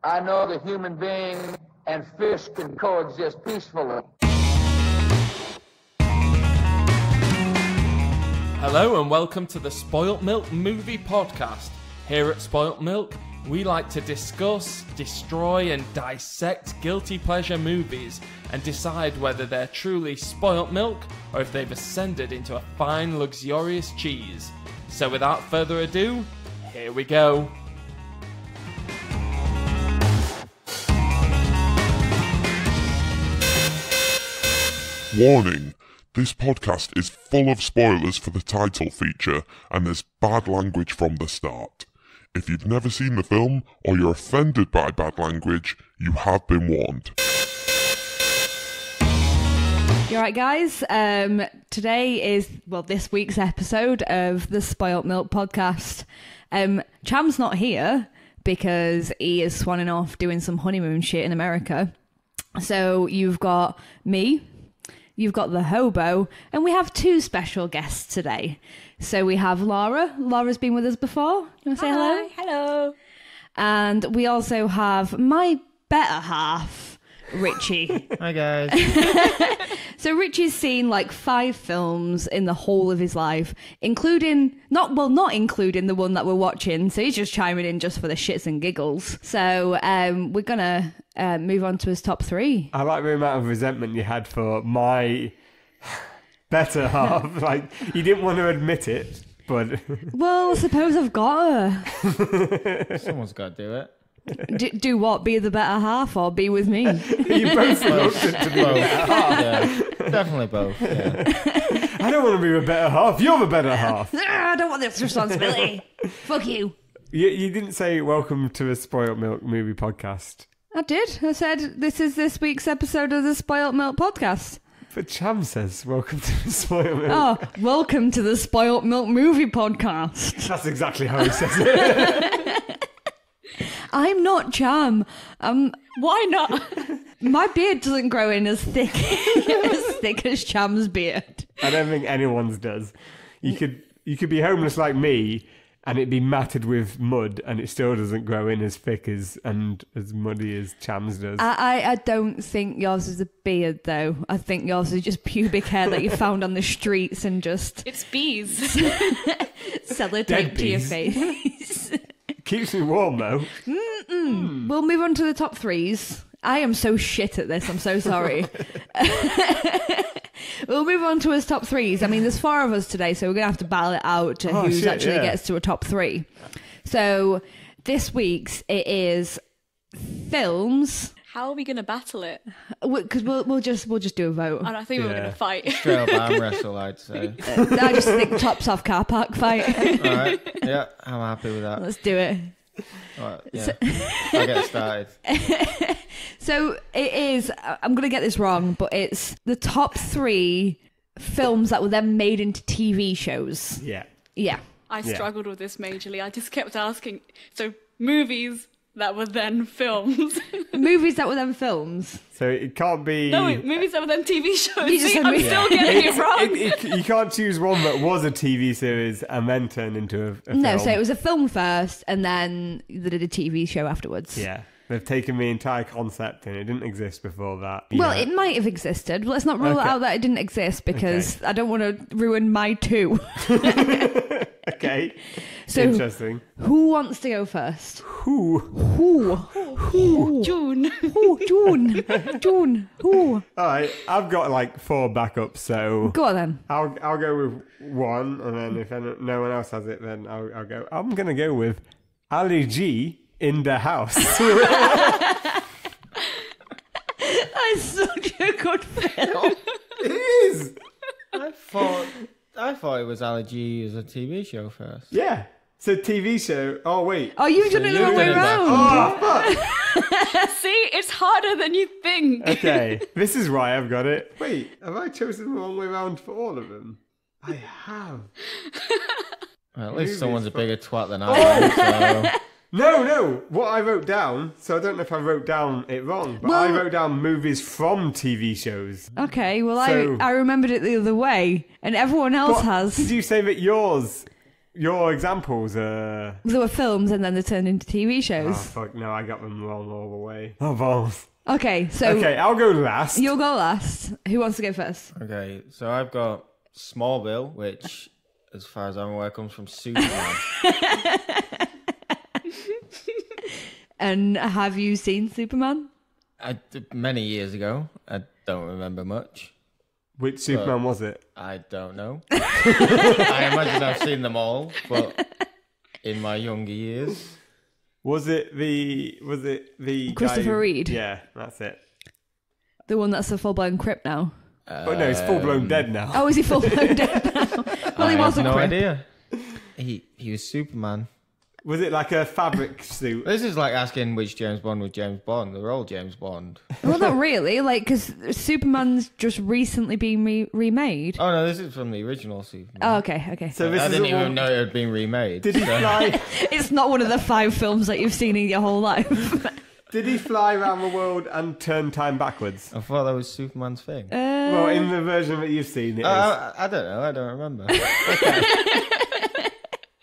I know that human being and fish can coexist peacefully. Hello and welcome to the Spoilt Milk Movie Podcast. Here at Spoilt Milk, we like to discuss, destroy and dissect guilty pleasure movies and decide whether they're truly spoilt milk or if they've ascended into a fine, luxurious cheese. So without further ado, here we go. Warning, this podcast is full of spoilers for the title feature and there's bad language from the start. If you've never seen the film or you're offended by bad language, you have been warned. You alright, guys? Today is, this week's episode of the Spoilt Milk Podcast. Cham's not here because he is swanning off doing some honeymoon shit in America. So you've got me, you've got the hobo, and we have two special guests today. So we have Laura. Laura's been with us before. You want to say hello? Hello. And we also have my better half, Richie. Hi guys. So Richie's seen like 5 films in the whole of his life, including, not including the one that we're watching, so he's just chiming in just for the shits and giggles. So we're gonna move on to his top 3. I like the amount of resentment you had for my better half. Like, you didn't want to admit it, but... Well, I suppose I've got her. Someone's got to do it. Do what? Be the better half or be with me? You both reluctant to be the better half. Yeah, definitely both. Yeah. I don't want to be the better half. You're the better half. I don't want this responsibility. Fuck you. You didn't say welcome to the Spoilt Milk Movie Podcast. I did. I said this is this week's episode of the Spoilt Milk Podcast. But Cham says welcome to the Spoilt Milk. Oh, welcome to the Spoilt Milk Movie Podcast. That's exactly how he says it. I'm not Cham. Why not? My beard doesn't grow in as thick as Cham's beard. I don't think anyone's does. You could be homeless like me and it'd be matted with mud and it still doesn't grow in as thick and as muddy as Cham's does. I don't think yours is a beard though. I think yours is just pubic hair that you found on the streets and just... It's bees. Sellotape to your face. Keeps me warm though. We'll move on to the top 3s. I am so shit at this. I'm so sorry. We'll move on to his top 3s. I mean, there's 4 of us today, so we're going to have to battle it out to who gets to a top 3. So this week's, it is films. How are we going to battle it? Because we'll just do a vote. And I think we're going to fight. Straight up arm wrestle, I'd say. I just think tops off car park fight. All right. Yeah, I'm happy with that. Let's do it. All right, yeah. I'll get started. So it is, I'm going to get this wrong, but it's the top 3 films that were then made into TV shows. Yeah. Yeah. I struggled with this majorly. I just kept asking. So movies that were then films. Movies that were then films. So it can't be... No, movies that were then TV shows. You just See, said I'm still getting it wrong. You can't choose one that was a TV series and then turn into a film. No, so it was a film first and then they did a TV show afterwards. Yeah. They've taken the entire concept and it didn't exist before that. Well, it might have existed. Let's not rule it out that it didn't exist because I don't want to ruin my 2. Okay. So, interesting. Who wants to go first? Who? June. June. Who? All right. I've got like 4 backups, so... Go on then. I'll go with 1, and then if no one else has it, then I'll go. I'm going to go with Ali G in the House. That's such a good film. It is. I thought it was Ali G as a TV show first. Yeah. So TV show. Oh wait. Oh, you've done it the wrong way around. Oh fuck. See, it's harder than you think. Okay. This is why I've got it. Wait, have I chosen the wrong way around for all of them? I have. Well, at least someone's a bigger twat than I am. So. No. What I wrote down, so I don't know if I wrote down it wrong, but I wrote down movies from TV shows. Okay, well, So- I remembered it the other way, and everyone else has. Did you say that yours Your examples are... There were films and then they turned into TV Oh, shows. fuck, no, I got them wrong all the way. Oh, balls. Okay, so Okay, I'll go last. you'll go last. Who wants to go first? Okay, so I've got Smallville, which, as far as I'm aware, comes from Superman. And have you seen Superman? Many years ago. I don't remember much. Which Superman was it? I don't know. I imagine I've seen them all, but in my younger years. Was it the Christopher guy Reed? Yeah, that's it. The one that's a full-blown Crip now. Oh no, he's full blown dead now. Oh, is he full-blown dead now? Well, he was a no Crip. idea. He was Superman. Was it like a fabric suit? This is like asking which James Bond was James Bond. They're all James Bond. Well, not really, because Superman's just recently been remade. Oh no, this is from the original Superman. Oh, okay. So this I is didn't all- even know it had been remade. Did he fly? It's not one of the 5 films that you've seen in your whole life. Did he fly around the world and turn time backwards? I thought that was Superman's thing. Well, in the version that you've seen, it is. I don't know. I don't remember.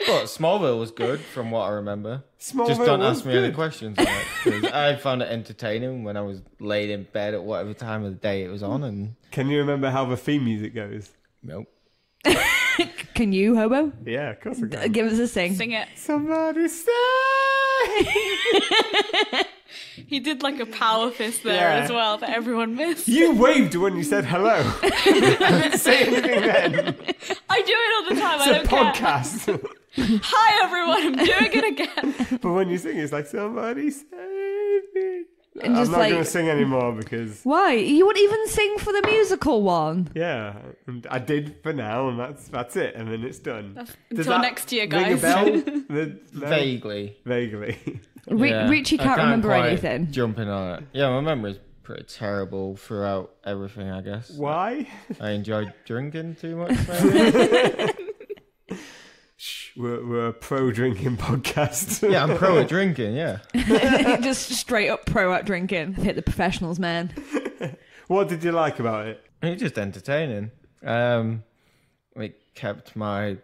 But Smallville was good, from what I remember. Smallville Just don't was ask me any good. questions on it. 'Cause I found it entertaining when I was laid in bed at whatever time of the day it was on, and Can you remember how the theme music goes? nope. Can you, Hobo? Yeah, of course I can. Give us a sing. Sing it. Somebody say. He did like a power fist there Yeah. as well that everyone missed. You waved when you said hello. I didn't say anything then. I do it all the time. I It's a don't care. podcast. Hi everyone, I'm doing it again. But when you sing, it's like, somebody save me. And I'm just not like- going to sing anymore because, Why? You wouldn't even sing for the musical one. yeah, and I did for now, and that's it, and then it's done. Does Until that next year, ring a guys. bell? No? Vaguely. Vaguely. Yeah. Richie I can't remember quite anything. Jumping on it. Yeah, my memory's pretty terrible throughout everything, I guess. Why? I enjoyed drinking too much, maybe. We're a pro-drinking podcast. Yeah, I'm pro at drinking, yeah. Just straight up pro at drinking. Hit the professionals, man. What did you like about it? It's just entertaining. It kept my...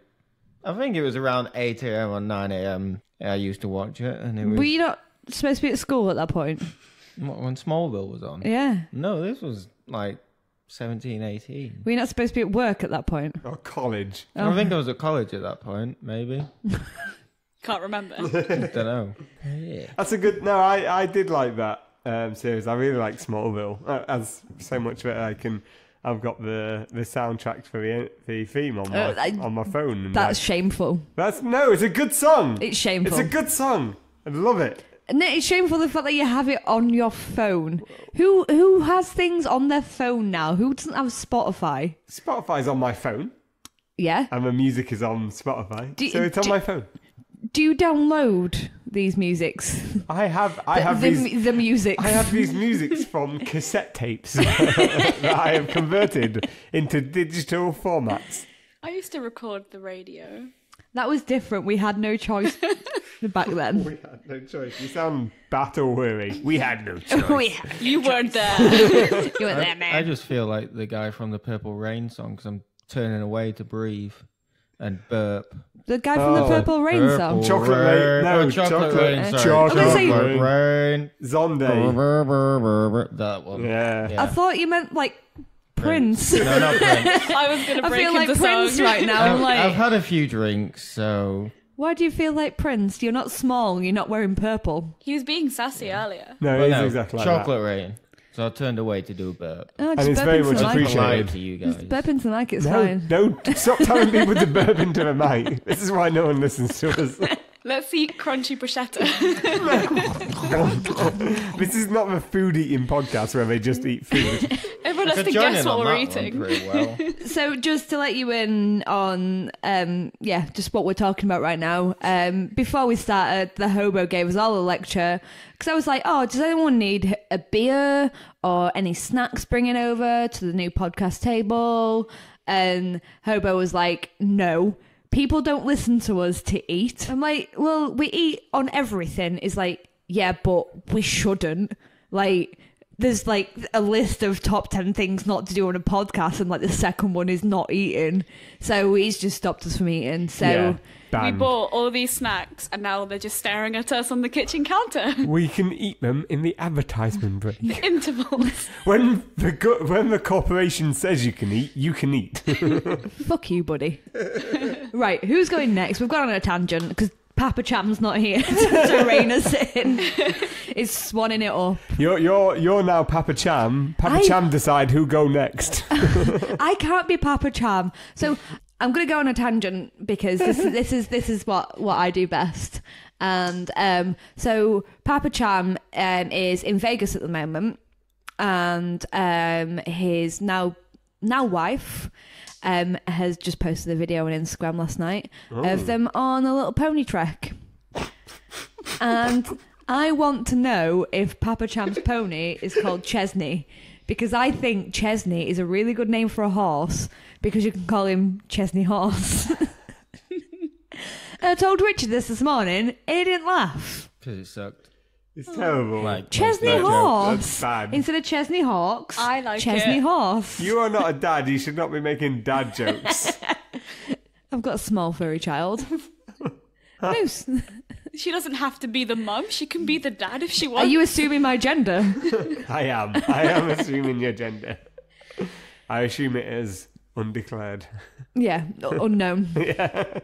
I think it was around 8 a.m. or 9 a.m. I used to watch it, and it was... Were you not supposed to be at school at that point? When Smallville was on? Yeah. No, this was like 17, 18. Were you not supposed to be at work at that point? Oh, college. I think I was at college at that point, maybe. Can't remember. I don't know. Yeah. That's a good... No, I did like that series. I really like Smallville. As so much of it I've got the soundtrack for the theme on my phone. And That's shameful. No, it's a good song. It's shameful. It's a good song. I love it. No, it's shameful the fact that you have it on your phone. Who has things on their phone now? Who doesn't have Spotify? Spotify's on my phone, Yeah. and the music is on Spotify, so it's on my phone. Do you download these musics? I have The musics. I have these musics from cassette tapes that I have converted into digital formats. I used to record the radio. That was different. We had no choice back then. We had no choice. You sound battle weary. We had no choice. You weren't there. You were there, man. I just feel like the guy from the Purple Rain song, because I'm turning away to breathe and burp. The guy from the Purple Rain song. Chocolate Rain. No, Chocolate Rain. Sorry. Chocolate I was gonna say- Rain. Zonde. That one. Yeah. I thought you meant like Prince. No, not Prince. I was going to I break feel like into Prince song. right now. I'm like, I've had a few drinks, so... why do you feel like Prince? You're not small. You're not wearing purple. He was being sassy earlier. No, Well, it is no, exactly like Chocolate Rain. So I turned away to do a burp. Oh, And just it's burp very into much the I mic. was appreciated. polite to you guys. Just burp into the mic. It's that. fine. No, stop telling people to burp into the mic. This is why no one listens to us. Let's eat crunchy bruschetta. This is not the food eating podcast where they just eat food. Everyone has Could to join guess in what on we're that one eating. pretty well. So just to let you in on, just what we're talking about right now. Before we started, the hobo gave us all a lecture because I was like, oh, does anyone need a beer or any snacks bringing over to the new podcast table? And Hobo was like, no, people don't listen to us to eat. I'm like, well, we eat on everything. It's like, yeah, but we shouldn't. Like, there's like a list of top 10 things not to do on a podcast, and like the second one is not eating. So he's just stopped us from eating. So we bought all these snacks, and now they're just staring at us on the kitchen counter. We can eat them in the advertisement break. The intervals. When the corporation says you can eat, you can eat. Fuck you, buddy. Right, who's going next? We've gone on a tangent because Papa Cham's not here to rein us in. He's swanning it up. You're now Papa Cham. Cham decide who go next. I can't be Papa Cham. So I'm going to go on a tangent because this is what I do best. And so Papa Cham is in Vegas at the moment, and his now wife has just posted a video on Instagram last night of them on a little pony trek. And I want to know if Papa Cham's pony is called Chesney, because I think Chesney is a really good name for a horse, because you can call him Chesney Horse. I told Richie this morning, and he didn't laugh. Because it sucked. It's terrible. Like, Chesney Horse. That's bad. Instead of Chesney Hawks, I like Chesney it. Horse. You are not a dad. You should not be making dad jokes. I've got a small furry child. Moose. She doesn't have to be the mum. She can be the dad if she Are wants. you assuming my gender? I am assuming your gender. I assume it is undeclared. Yeah, unknown. Yeah.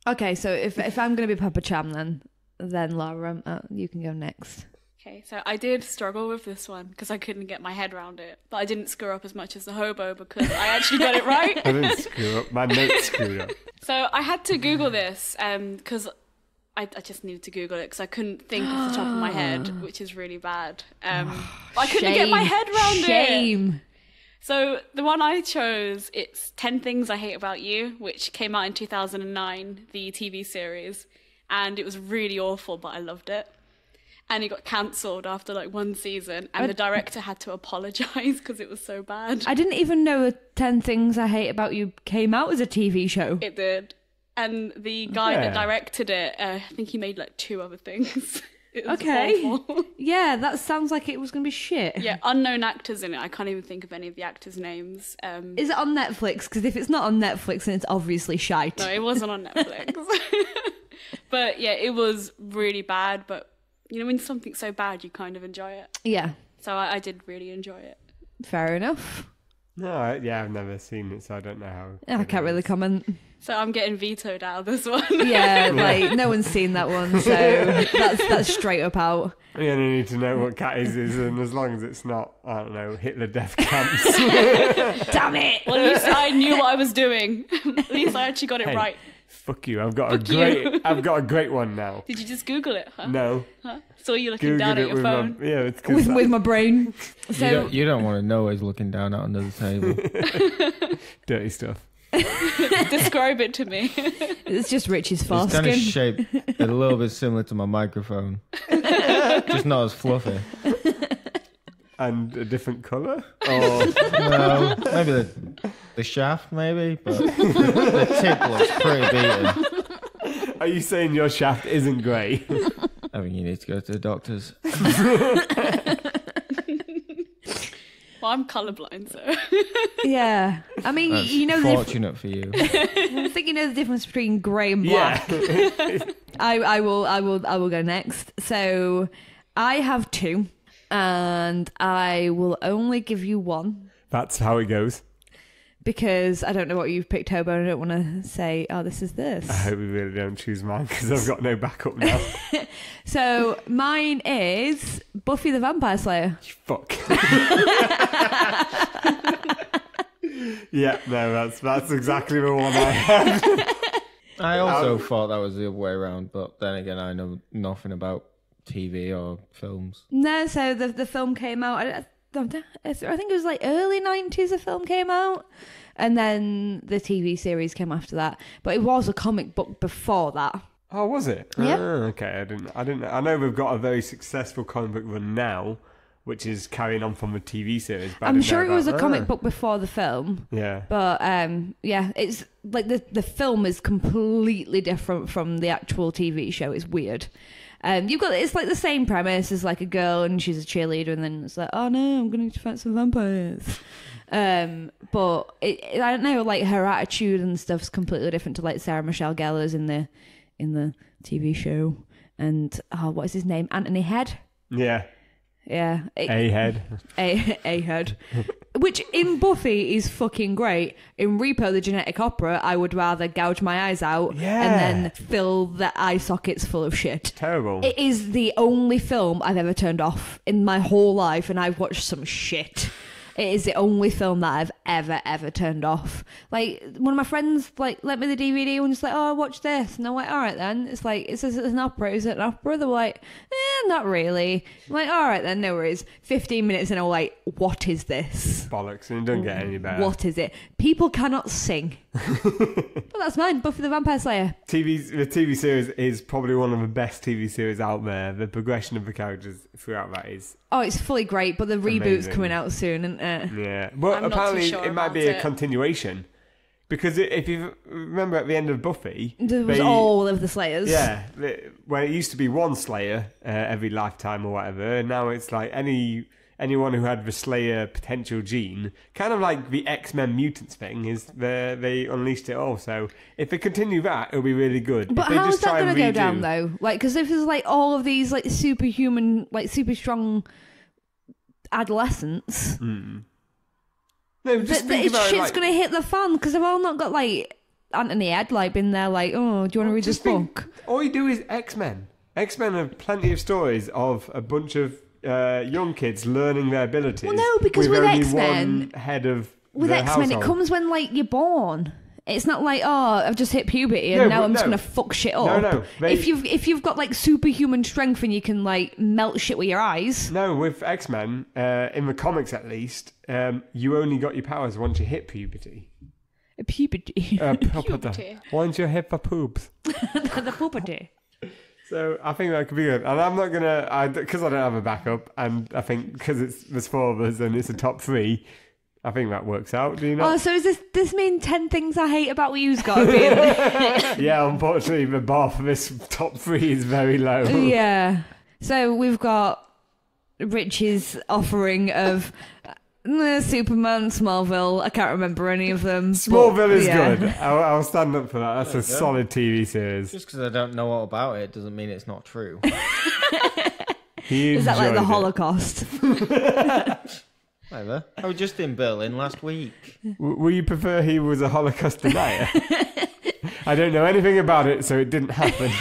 Okay, so if I'm going to be Papa Cham, then Laura, you can go next. Okay, so I did struggle with this one because I couldn't get my head around it, but I didn't screw up as much as the hobo because I actually got it right. I didn't screw up. My notes screwed up. So I had to Google this because I just needed to Google it because I couldn't think off the top of my head, which is really bad. I couldn't get my head around it. Shame. So the one I chose, it's 10 Things I Hate About You, which came out in 2009, the TV series. And it was really awful, but I loved it. And it got cancelled after like one season. And the director had to apologise because it was so bad. I didn't even know 10 Things I Hate About You came out as a TV show. It did. And the guy that directed it, I think he made like 2 other things. It was awful. Yeah, that sounds like it was going to be shit. Yeah, unknown actors in it. I can't even think of any of the actors' names. Is it on Netflix? Because if it's not on Netflix, then it's obviously shite. No, it wasn't on Netflix. But yeah, it was really bad. But you know, when something's so bad, you kind of enjoy it. Yeah. So I did really enjoy it. Fair enough. No, I've never seen it, so I don't know how. I can't really comment. So I'm getting vetoed out of this one. Yeah, like no one's seen that one, so that's straight up out. We only need to know what Katty's is, and as long as it's not, I don't know, Hitler death camps. Damn it! Well, at least I knew what I was doing. At least I actually got it right. Fuck you! I've got a great one now. Did you just Google it? Huh? No. Huh? Saw you looking down at your phone. It's with my brain. So you don't want to know he's looking down at under the table. Dirty stuff. Describe it to me. It's just Richie's It's kind of foreskin. shaped a little bit similar to my microphone, just not as fluffy. And a different colour? Or no, maybe the shaft, maybe, but the tip looks pretty beaten. Are you saying your shaft isn't grey? I think you need to go to the doctors. Well, I'm colourblind, so. Yeah, I mean, That's you know, fortunate for you. I think you know the difference between grey and black. Yeah. I will go next. So I have 2, and I will only give you 1 That's how it goes. because I don't know what you've picked, Hobo, and I don't want to say, oh, this is this. I hope we really don't choose mine because I've got no backup now. So mine is Buffy the Vampire Slayer. Fuck. Yeah, no, that's exactly the one I had. I also thought that was the other way around, but then again, I know nothing about TV or films. No, so the film came out, I think it was like early 90s the film came out, and then the TV series came after that. But it was a comic book before that. Oh, was it? Yeah. Okay, I didn't. I know we've got a very successful comic book run now, which is carrying on from the TV series. But I'm sure it was a comic book before the film. Yeah. But yeah, it's like the film is completely different from the actual TV show. It's weird. It's like the same premise as like a girl and she's a cheerleader, and then it's like, oh no, I'm going to fight some vampires. But I don't know, like her attitude and stuff's completely different to like Sarah Michelle Gellar's in the TV show. And what is his name? Anthony Head. Yeah. Yeah. A-Head. A-Head. Which in Buffy is fucking great. In Repo the Genetic Opera, I would rather gouge my eyes out and then fill the eye sockets full of shit. Terrible. It is the only film I've ever turned off in my whole life, and I've watched some shit. It is the only film that I've ever turned off. Like, one of my friends, like, lent me the DVD and was like, oh, watch this. And I'm like, all right then. It's like, it says it's an opera. Is it an opera? They're like, not really. I'm like, all right then, no worries. 15 minutes and I'm like, what is this? Bollocks, and it doesn't get any better. What is it? People cannot sing. But that's mine, Buffy the Vampire Slayer. The TV series is probably one of the best TV series out there. The progression of the characters throughout that is... Oh, it's fully great, but the reboot's coming out soon, isn't it? Yeah. Well, apparently it might be a continuation. Because if you remember at the end of Buffy... There was all of the Slayers. Yeah. Where it used to be one Slayer every lifetime or whatever, and now it's like anyone who had the Slayer potential gene, kind of like the X-Men mutants thing, is they unleashed it all. So if they continue that, it'll be really good. But how is that going to go down, though? Like, because if there's like all of these like superhuman, like super strong adolescents... No, just think about shit's going to hit the fan because they've all not got like Anthony Ed like been there like, oh, do you want to read this book? All you do is X-Men. X-Men have plenty of stories of a bunch of young kids learning their abilities. Well, no, because with X-Men, head of with X-Men, it comes when like you're born. It's not like, oh, I've just hit puberty and now I'm just going to fuck shit up. No. If you've got like superhuman strength and you can like melt shit with your eyes. No, with X-Men, in the comics at least, you only got your powers once you hit puberty. Puberty. Puberty. Once you hit the poops. The puberty. So I think that could be good. And I'm not going to, because I don't have a backup, and I think because there's 4 of us and it's a top 3, I think that works out, do you know? Oh, so does this mean 10 things I hate about you's got to be in? Yeah, unfortunately, the bar for this top 3 is very low. Yeah. So we've got Richie's offering of Superman, Smallville. I can't remember any of them. Smallville is good. I'll stand up for that. That's a solid TV series. Just because I don't know all about it doesn't mean it's not true. Is that like the Holocaust? Whatever. I was just in Berlin last week. Will you prefer he was a Holocaust denier? I don't know anything about it, so it didn't happen.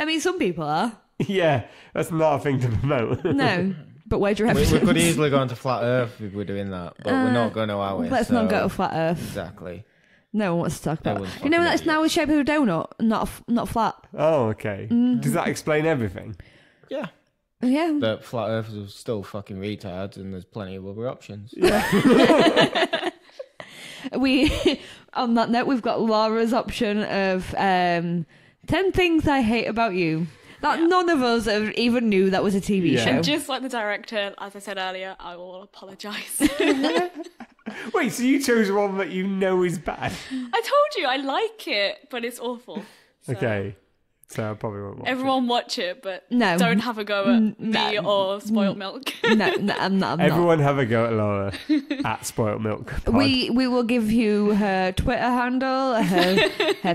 I mean, some people are. Yeah, that's not a thing to promote. No, but where's your evidence? We could easily go into Flat Earth if we're doing that, but we're not going to, are we? Let's not go to Flat Earth. Exactly. No one wants to talk about it. You know that's now the shape of a donut, not flat. Oh, okay. Does that explain everything? Yeah. Yeah. But Flat Earthers are still fucking retards, and there's plenty of other options. Yeah. On that note, we've got Laura's option of 10 things I hate about you. That none of us even knew that was a TV show. And just like the director, as I said earlier, I will apologise. Wait, so you chose one that you know is bad? I told you I like it, but it's awful. So. Okay. So I probably won't watch Everyone watch it, but no. Don't have a go at me or Spoilt Milk. No, I'm not. Everyone have a go at Laura at Spoilt Milk. We will give you her Twitter handle, her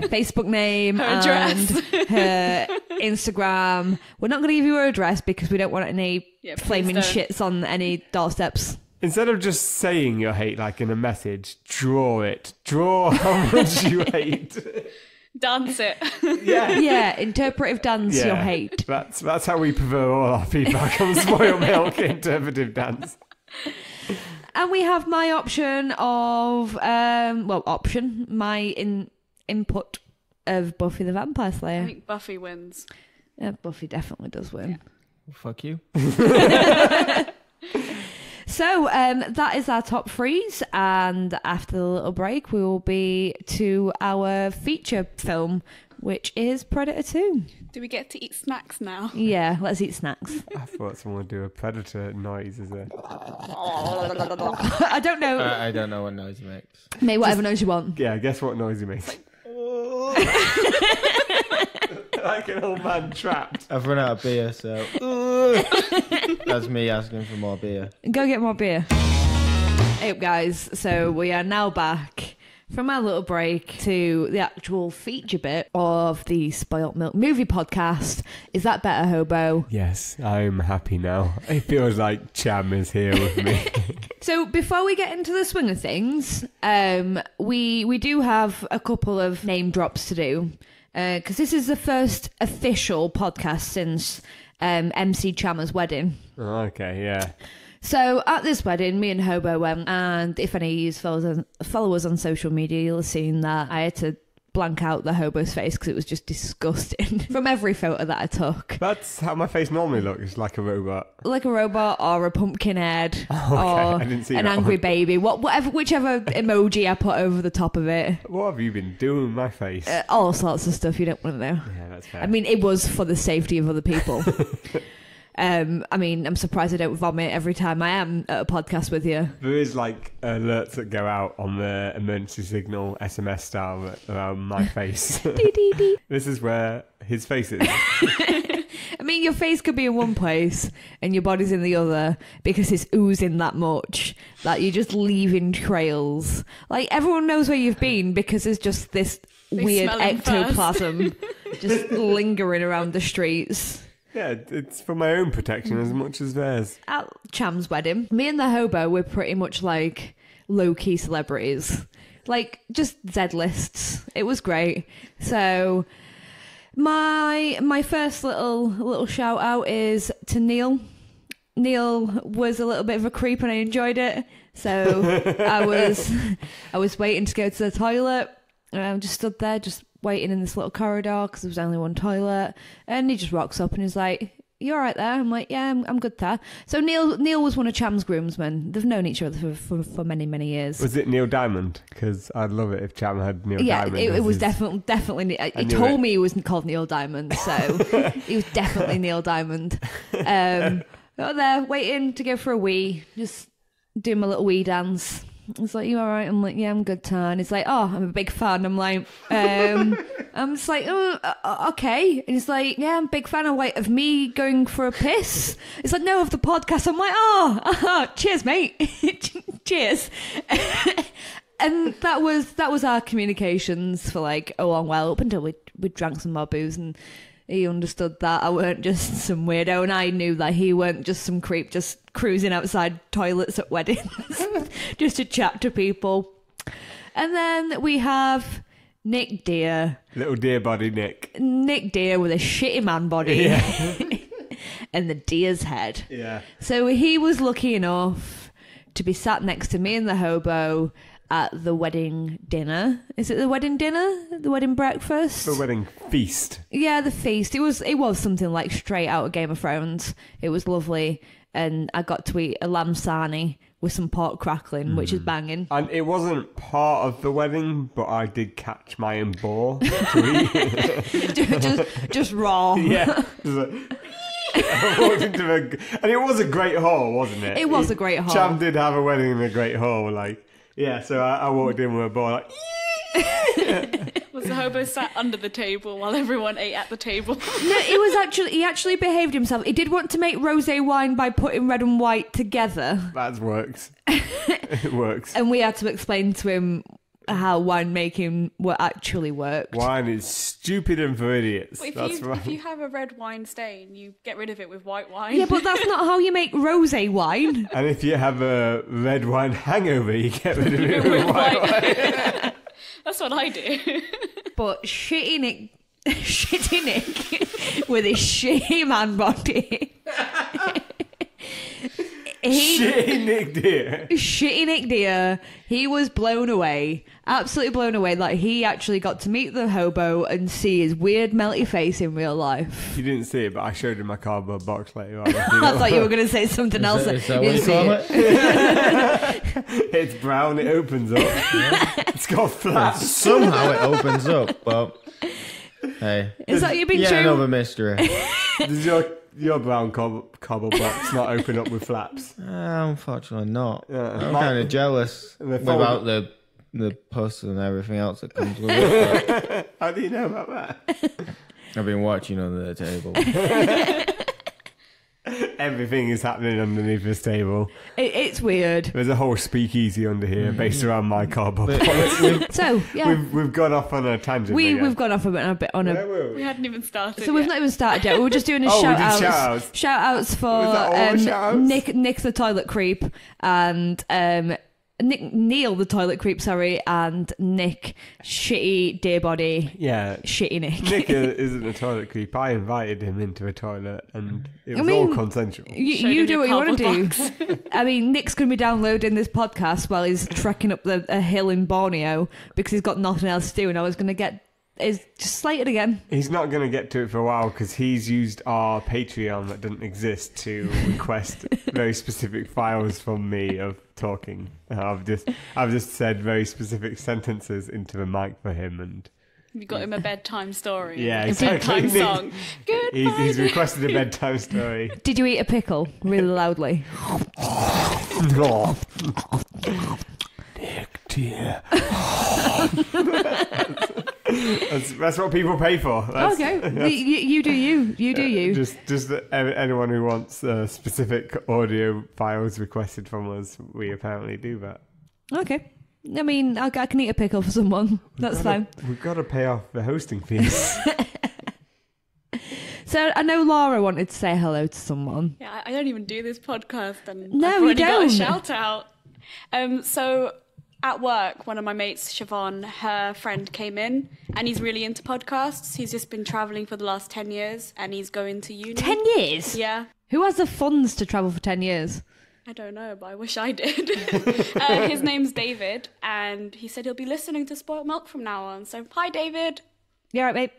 Facebook name, her address, and her Instagram. We're not going to give you her address because we don't want any flaming shits on any doorsteps. Instead of just saying you hate like in a message, draw it. Draw how much you hate. Dance it. Yeah, interpretive dance your hate. That's how we prefer all our feedback on Spoilt Milk, interpretive dance. And we have my option of my input of Buffy the Vampire Slayer. I think Buffy wins. Yeah, Buffy definitely does win. Well, fuck you. So that is our top 3s, and after the little break we will be to our feature film, which is Predator 2. Do we get to eat snacks now? Yeah, let's eat snacks. I thought someone would do a Predator noise, is it? I don't know. I don't know what noise he makes. Make whatever noise you want. Yeah, guess what noise he makes. Like an old man trapped. I've run out of beer, so that's me asking for more beer. Go get more beer. Hey up, guys. So we are now back from our little break to the actual feature bit of the Spoilt Milk movie podcast. Is that better, Hobo? Yes, I'm happy now. It feels like Cham is here with me. So before we get into the swing of things, we do have a couple of name drops to do. Because this is the first official podcast since MC Chammer's wedding. Oh, okay, yeah. So at this wedding, me and Hobo went, and if any of you follow us on social media, you'll have seen that I had to blank out the Hobo's face because it was just disgusting from every photo that I took. That's how my face normally looks, like a robot. Like a robot or a pumpkin head or I didn't see an that angry one. baby, whichever emoji I put over the top of it. What have you been doing with my face? All sorts of stuff you don't want to know. Yeah, that's fair. I mean, it was for the safety of other people. I mean, I'm surprised I don't vomit every time I am at a podcast with you. There is like alerts that go out on the emergency signal SMS style around my face. Dee, dee, dee. This is where his face is. I mean, your face could be in one place and your body's in the other because it's oozing that much that you're just leaving trails. Like, everyone knows where you've been because there's just this weird smell him ectoplasm just lingering around the streets. Yeah, it's for my own protection as much as theirs. At Cham's wedding, me and the Hobo were pretty much like low-key celebrities. Like, just Z-lists. It was great. So, my first little shout-out is to Neil. Neil was a little bit of a creep and I enjoyed it. So, I was waiting to go to the toilet. And I just stood there, just waiting in this little corridor because there was only one toilet, and he just rocks up and he's like, "You all right there?" I'm like, "Yeah, I'm good there." So Neil was one of Cham's groomsmen. They've known each other for many years. Was it Neil Diamond? Because I'd love it if Cham had Neil Diamond. Yeah, it was his... definitely. He told me he was called Neil Diamond, so he was definitely Neil Diamond. Out there waiting to go for a wee, just doing my little wee dance. He's like, "You all right?" I'm like, "Yeah, I'm good, Tan." He's like, "Oh, I'm a big fan." I'm like, I'm just like, "Oh, okay." And he's like, "Yeah, I'm a big fan of me going for a piss." He's like, "No, of the podcast." I'm like, "Oh, cheers, mate." Cheers. And that was our communications for like a long while, up until we drank some more booze and he understood that I weren't just some weirdo, and I knew that he weren't just some creep just cruising outside toilets at weddings just to chat to people. And then we have Nick Deere. Little deer body Nick. Nick Deere with a shitty man body. Yeah. And the deer's head. Yeah. So he was lucky enough to be sat next to me and the Hobo at the wedding dinner. Is it the wedding dinner? The wedding breakfast? The wedding feast. Yeah, the feast. It was something like straight out of Game of Thrones. It was lovely. And I got to eat a lam sarnie with some pork crackling, which is banging. And it wasn't part of the wedding, but I did catch my own boar to eat. just raw. Yeah. I walked into and it was a great hall, wasn't it? It was a great hall. Cham did have a wedding in a great hall, like. Yeah, so I walked in with a boy like... Was the Hobo sat under the table while everyone ate at the table? No, he actually behaved himself. He did want to make rosé wine by putting red and white together. That works. It works. And we had to explain to him how winemaking actually worked. Wine is stupid and for idiots. Well, That's right. If you have a red wine stain, you get rid of it with white wine. Yeah, but that's not how you make rosé wine. And if you have a red wine hangover, you get rid of it with white wine. That's what I do. But shitty Nick with his shitty man body. Shitty Nick Deere. Shitty Nick Deere. He was blown away. Absolutely blown away. Like, he actually got to meet the Hobo and see his weird melty face in real life. You didn't see it, but I showed him my cardboard box later on. I thought you were going to say something else. Is that what you call it? It's brown, it opens up. Yeah. It's got flaps. Somehow it opens up, but hey. Is that you being Yeah, true? another mystery. Does your brown cardboard box not open up with flaps? Unfortunately not. Yeah. I'm kind of jealous without the pus and everything else that comes with it. How do you know about that? I've been watching under the table. Everything is happening underneath this table. It's weird. There's a whole speakeasy under here based around my cardboard box. So, yeah. We've gone off on a tangent. We've gone off a bit on a... We hadn't even started. So we've yet. not even started yet. We were just doing a shout-outs. Shout-outs for Was that all the shout-outs? Nick the toilet creep and Neil the toilet creep, and Nick shitty dear body. Yeah. Shitty Nick. Nick isn't a toilet creep. I invited him into a toilet and it was all consensual. You do what you want to do. Box. I mean, Nick's going to be downloading this podcast while he's trekking up a hill in Borneo because he's got nothing else to do, and I was going to get... Is just slated again. He's not going to get to it for a while because he's used our Patreon that doesn't exist to request very specific files from me of talking. I've just said very specific sentences into the mic for him, and You got him a bedtime story. Yeah, a exactly. bedtime song. He's requested a bedtime story. Did you eat a pickle really loudly? Nick, dear. That's what people pay for. Okay, you do you. You do you. Just anyone who wants specific audio files requested from us, we apparently do that. Okay. I mean, I can eat a pickle for someone. That's fine. We've got to pay off the hosting fees. So I know Laura wanted to say hello to someone. Yeah, I don't even do this podcast, and No, I've you already got a don't. shout out. So at work, one of my mates, Siobhan, her friend came in, and he's really into podcasts. He's just been travelling for the last 10 years, and he's going to uni. 10 years? Yeah. Who has the funds to travel for 10 years? I don't know, but I wish I did. His name's David, and he said he'll be listening to Spoilt Milk from now on. So, hi, David. Yeah, right, mate.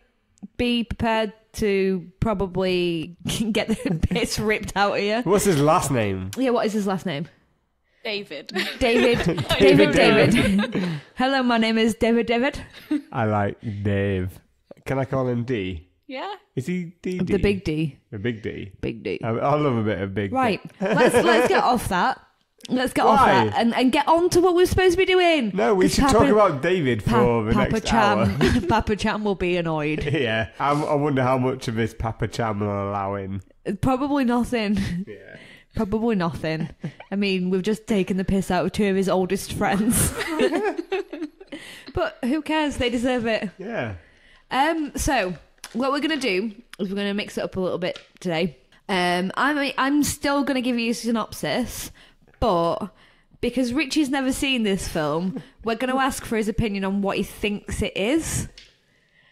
Be prepared to probably get the piss ripped out of you. What's his last name? Yeah, what is his last name? David. David. David. Hello, my name is David. I like Dave. Can I call him D? Yeah. Is he D? The big D. The big D. Big D. I love a bit of big Right. D. Let's get off that. Let's get off Why? that and get on to what we're supposed to be doing. No, we should talk about David for the Papa next Cham. hour. Papa Cham will be annoyed. Yeah. I wonder how much of this Papa Cham will allow in. Probably nothing. Yeah. Probably nothing. I mean, we've just taken the piss out of two of his oldest friends. But who cares? They deserve it. Yeah. So what we're gonna do is we're gonna mix it up a little bit today. I'm still gonna give you a synopsis, but because Richie's never seen this film, we're gonna ask for his opinion on what he thinks it is.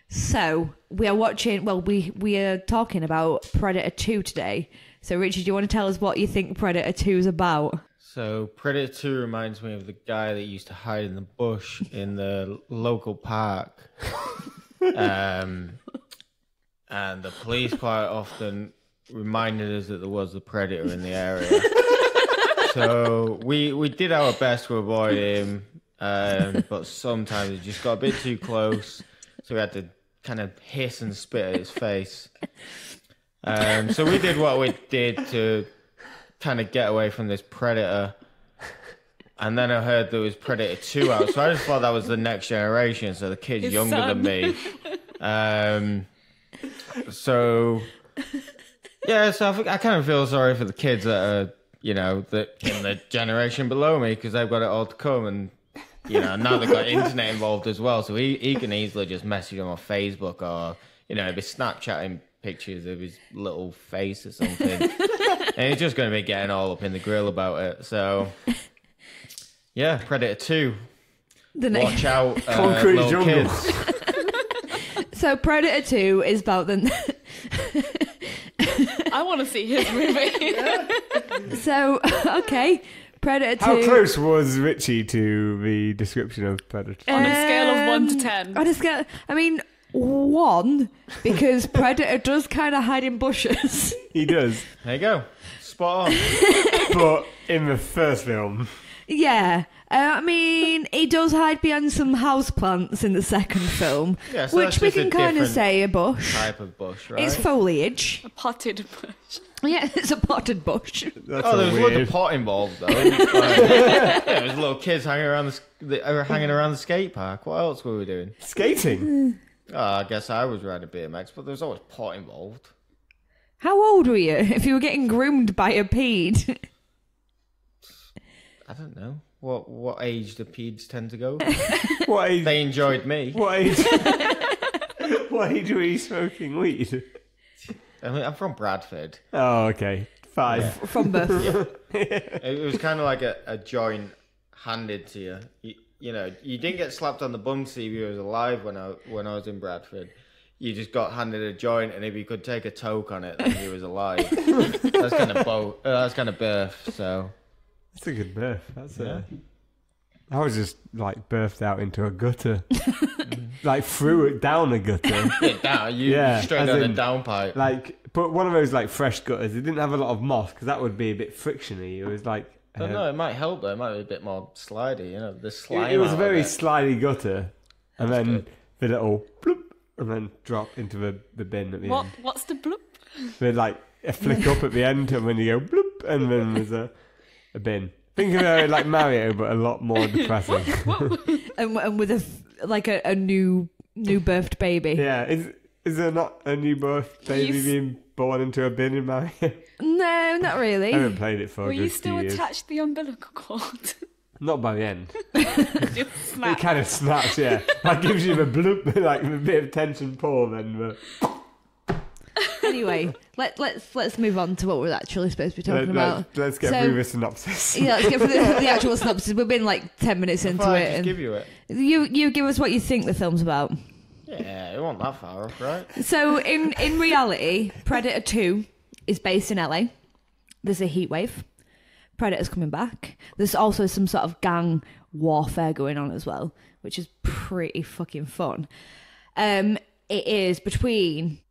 So we are watching. Well, we are talking about Predator 2 today. So Richie, do you want to tell us what you think Predator 2 is about? So Predator 2 reminds me of the guy that used to hide in the bush in the local park. And the police quite often reminded us that there was a predator in the area. So we did our best to avoid him, but sometimes it just got a bit too close. So we had to kind of hiss and spit at his face. So we did what we did to kind of get away from this predator. And then I heard there was Predator 2 out, so I just thought that was the next generation, so the kid's His younger son. than me. So I kind of feel sorry for the kids that are, in the generation below me, because they've got it all to come, and now they've got internet involved as well, so he can easily just message them on Facebook or be Snapchatting pictures of his little face or something, and he's just going to be getting all up in the grill about it. So yeah, Predator 2. Watch out, Concrete little jungle. kids. So Predator 2 is about the... I want to see his movie. So, okay, Predator 2... How close was Richie to the description of Predator? On a scale of 1 to 10. On a scale... I mean, 1, because Predator does kind of hide in bushes. He does. There you go. Spot on. But in the first film... Yeah. I mean, he does hide behind some houseplants in the second film, Yeah, so which that's we just a can kind of different say a bush. Type of bush, right? It's foliage. A potted bush. Yeah, it's a potted bush. That's Oh, there was weird. a lot of pot involved, though. Yeah, there was little kids hanging around the skate park. What else were we doing? Skating. I guess I was riding BMX, but there was always pot involved. How old were you if you were getting groomed by a pede? I don't know. What age do peds tend to go? What age? They enjoyed me. What age? What age were you smoking weed? I mean, I'm from Bradford. Oh, okay. 5. From birth. It was kind of like a joint handed to you. You know, you didn't get slapped on the bum to see if you was alive when I was in Bradford. You just got handed a joint, and if you could take a toke on it, then you was alive. That's kind of birth. So That's a good birth. I was just like birthed out into a gutter, like threw it down a gutter. Straight down a downpipe. But one of those like fresh gutters. It didn't have a lot of moss because that would be a bit frictiony. It was like. I don't know, it might help though. It might be a bit more slidey, you know, the slime. It was out a very of it. slidey gutter, and then good. the little bloop, and then drop into the bin at the end. What's the bloop? With like a flick up at the end, and when you go bloop, and then there's a bin. Think of it like Mario, but a lot more depressing. and with a new birthed baby. Yeah, is there not a new birth baby being born into a bin in Mario? No, not really. I haven't played it for Were a good you still 2 years. attached to the umbilical cord? Not by the end. Just It snap. kind of snaps, yeah. That gives you the bloop, like a bit of tension pull, then. Anyway, let's move on to what we're actually supposed to be talking about. Let's get through the synopsis. Yeah, let's get through the actual synopsis. We've been like 10 minutes into I it. just And give you it. you give us what you think the film's about. Yeah, it wasn't that far off, right? So in reality, Predator 2 is based in LA. There's a heat wave. Predator's coming back. There's also some sort of gang warfare going on as well, which is pretty fucking fun. It is between...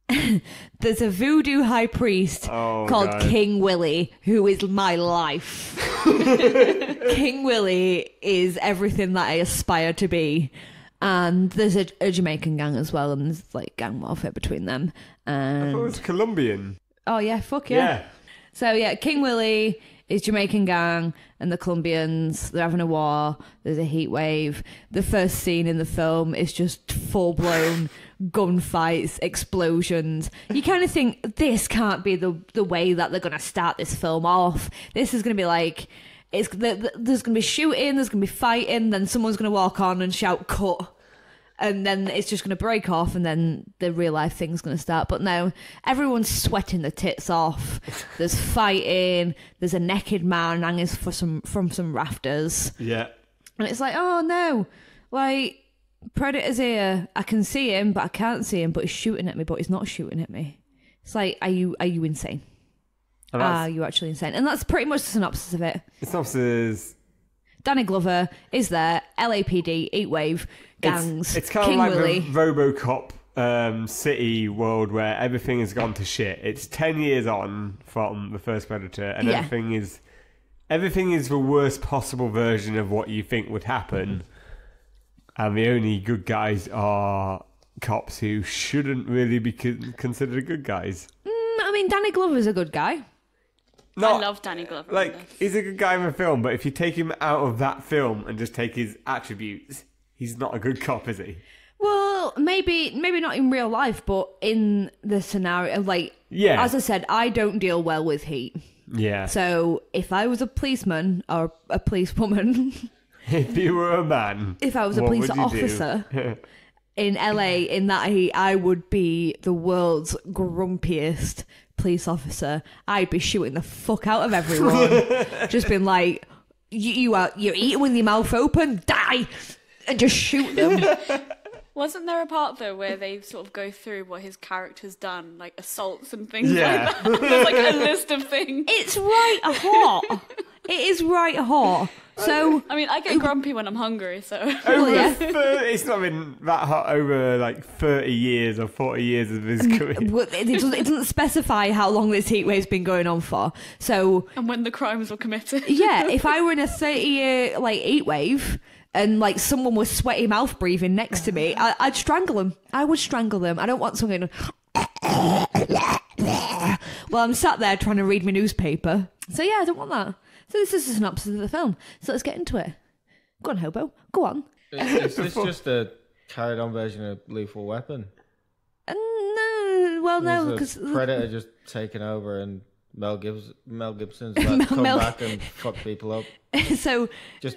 There's a voodoo high priest called God. King Willie, who is my life. King Willie is everything that I aspire to be. And there's a Jamaican gang as well, and there's like gang warfare between them. I And thought it was Colombian. oh yeah, fuck yeah. So yeah, King Willie is Jamaican gang, and the Colombians, they're having a war. There's a heat wave. The first scene in the film is just full blown gunfights, explosions. You kind of think this can't be the way that they're gonna start this film off. This is gonna be like. There's going to be shooting, there's going to be fighting, then someone's going to walk on and shout, cut. And then it's just going to break off, and then the real life thing's going to start. But no, everyone's sweating their tits off. There's fighting, there's a naked man hanging from some rafters. Yeah. And it's like, oh no, like, Predator's here. I can see him, but I can't see him, but he's shooting at me, but he's not shooting at me. It's like, are you insane? Are you actually insane? And that's pretty much the synopsis of it. The synopsis. Danny Glover is there, LAPD, Heatwave, gangs, It's kind King of like Willie. the RoboCop city world where everything has gone to shit. It's 10 years on from the first Predator, and Yeah. everything is the worst possible version of what you think would happen. And the only good guys are cops who shouldn't really be considered good guys. I mean, Danny Glover's a good guy. I love Danny Glover. Like, he's a good guy in the film, but if you take him out of that film and just take his attributes, he's not a good cop, is he? Well, maybe not in real life, but in the scenario, like, Yeah. as I said, I don't deal well with heat. Yeah. So if I was a policeman or a policewoman, If you were a man, if I was a what police would you officer do? in LA in that heat, I would be the world's grumpiest police officer. I'd be shooting the fuck out of everyone. Just being like, you're eating with your mouth open, die, and just shoot them. Wasn't there a part though where they sort of go through what his character's done, like assaults and things Yeah. like that? There's like a list of things. It's right hot. It is right hot. So I mean, I get grumpy when I'm hungry, so well, yeah. It's not been that hot over like 30 years or 40 years of his career. It doesn't specify how long this heat wave's been going on for. So and when the crimes were committed. yeah, if I were in a 30-year like heat wave and like someone was sweaty mouth breathing next to me, I'd strangle them. I would strangle them. I don't want someone. Well, I'm sat there trying to read my newspaper. So yeah, I don't want that. So this is a synopsis of the film. So let's get into it. Go on, Hobo. Go on. Is this just a carried on version of Lethal Weapon. No, well, no, There's because a Predator just taking over, and Mel Gibson's about to come back and fuck people up. So Just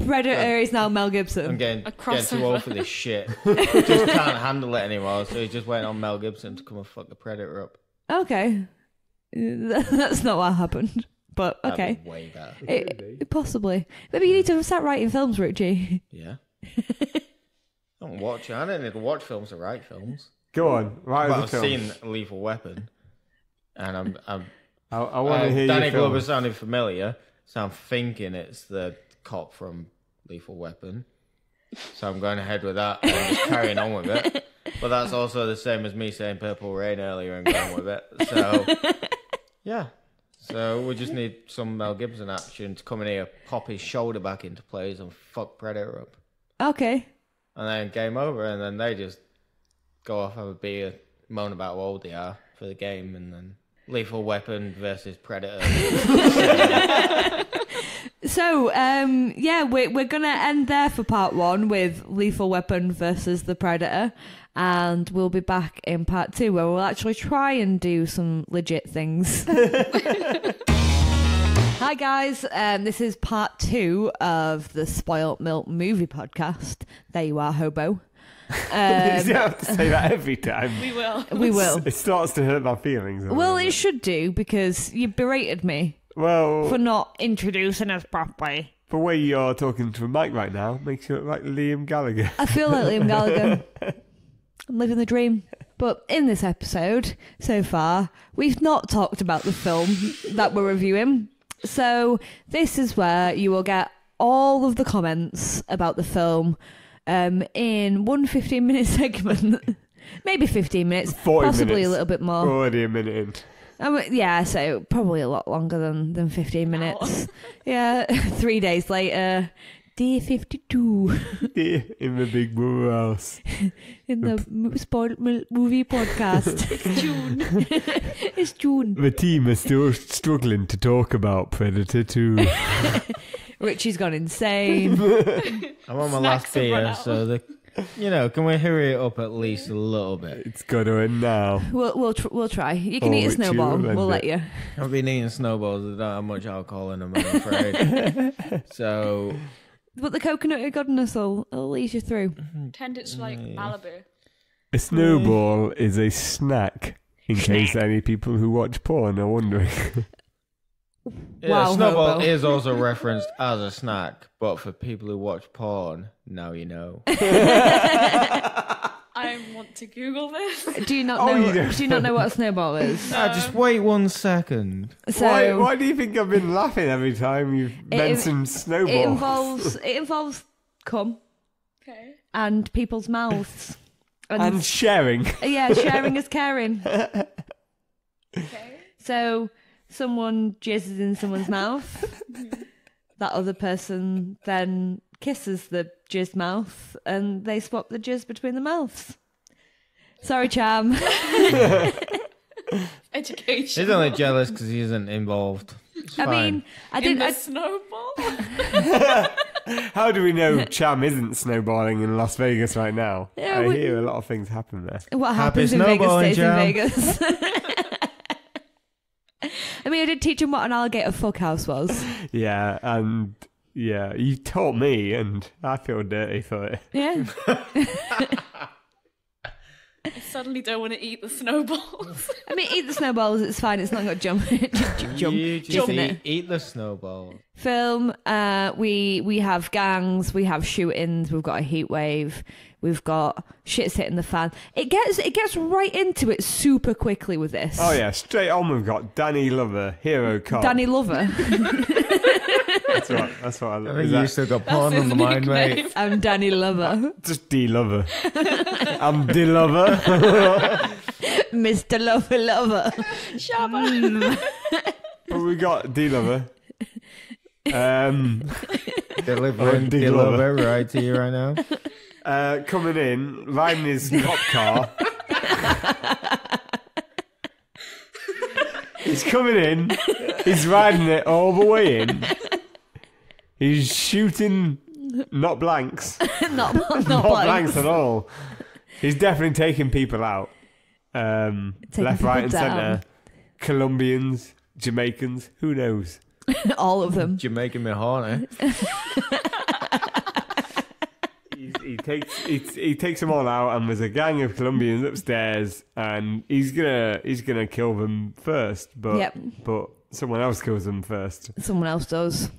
Predator is now Mel Gibson. I'm getting too crossover. old for this shit. Just can't handle it anymore. So he's just waiting on Mel Gibson to come and fuck the Predator up. Okay, that's not what happened. But okay, That'd be way better. Possibly. Maybe you need to start writing films, Richie. Yeah. I don't need to watch films to write films. Go on, right. But I've seen Lethal Weapon, and I want to hear Danny your film. Glover sounded familiar, so I'm thinking it's the cop from Lethal Weapon. So I'm going ahead with that and just carrying on with it. But that's also the same as me saying Purple Rain earlier and going with it. So yeah. So we just need some Mel Gibson action to come in here, pop his shoulder back into place, and fuck Predator up. Okay. And then game over, and then they just go off, have a beer, moan about how old they are for the game, and then Lethal Weapon versus Predator. So, we're going to end there for part 1 with Lethal Weapon versus the Predator. And we'll be back in part 2 where we'll actually try and do some legit things. Hi guys, this is part 2 of the Spoilt Milk movie podcast. There you are, hobo. You have to say that every time. We will. We will. It starts to hurt my feelings. Well, it should do because you berated me Well, for not introducing us properly. the way you're talking to a mic right now makes you look like Liam Gallagher. I feel like Liam Gallagher. I'm living the dream. But in this episode, so far, we've not talked about the film that we're reviewing. So this is where you will get all of the comments about the film in one 15-minute segment. Maybe 15 minutes, 40 possibly minutes. a little bit more. Already a minute in. Yeah, so probably a lot longer than 15 minutes. Yeah, 3 days later, day 52 In the big blue house. in the Spoilt Milk movie podcast. It's June. It's June. The team is still struggling to talk about Predator 2. Richie's gone insane. I'm on my Snacks last have run beer, out. so can we hurry it up at least a little bit? It's got to end now. We'll try. You can Oh, eat a Richie, snowball. we'll end We'll let it. you. I've been eating snowballs that don't have much alcohol in them, I'm afraid. So, But the coconut goodness will ease you through. Pretend it's like Malibu. A snowball is a snack, in case any people who watch porn are wondering. yeah, Wow, snowball hobo. is also referenced as a snack, but for people who watch porn, now you know. I want to Google this. Do you not Oh, know? you don't. Do you not know what a snowball is? Just wait 1 second. So Why do you think I've been laughing every time you've mentioned snowball? it involves cum Okay. and people's mouths. And sharing. Yeah, sharing is caring. Okay. So someone jizzes in someone's mouth. That other person then kisses the jizz mouth and they swap the jizz between the mouths. Sorry, Cham. Education. He's only jealous because he isn't involved. It's I fine. mean, I In didn't. the I, snowball. How do we know Cham isn't snowballing in Las Vegas right now? Yeah, I we- hear a lot of things happen there. what Happy happens in Vegas snowballing, stays in Cham. Vegas. I mean, I did teach him what an alligator fuckhouse was. Yeah, and yeah, you taught me, and I feel dirty for it. Yeah. I suddenly don't want to eat the snowballs. I mean, eat the snowballs. It's fine. It's not got jump. jump. You just Jump in it. eat the snowball. Film. We have gangs. We have shootings. We've got a heat wave. We've got shit's hitting the fan. It gets right into it super quickly with this. Oh yeah, straight on we've got Danny Lover, hero cop. Danny Lover. That's what I I love. think Is you that still got porn That's on the his mind, mate. nickname. I'm Danny Lover. just D Lover? I'm D Lover. Mr. Lover. Shabba. But we got D Lover. Delivering Dig the lover. lover right to you right now. Coming in, riding his cop car. He's coming in. He's riding it all the way in. He's shooting Not blanks. not Not blanks at all. He's definitely taking people out. Left, right, and centre. Colombians, Jamaicans, who knows? All of them. Jamaican me horny. He takes them all out, and there's a gang of Colombians upstairs, and he's gonna kill them first, but someone else kills them first. Someone else does.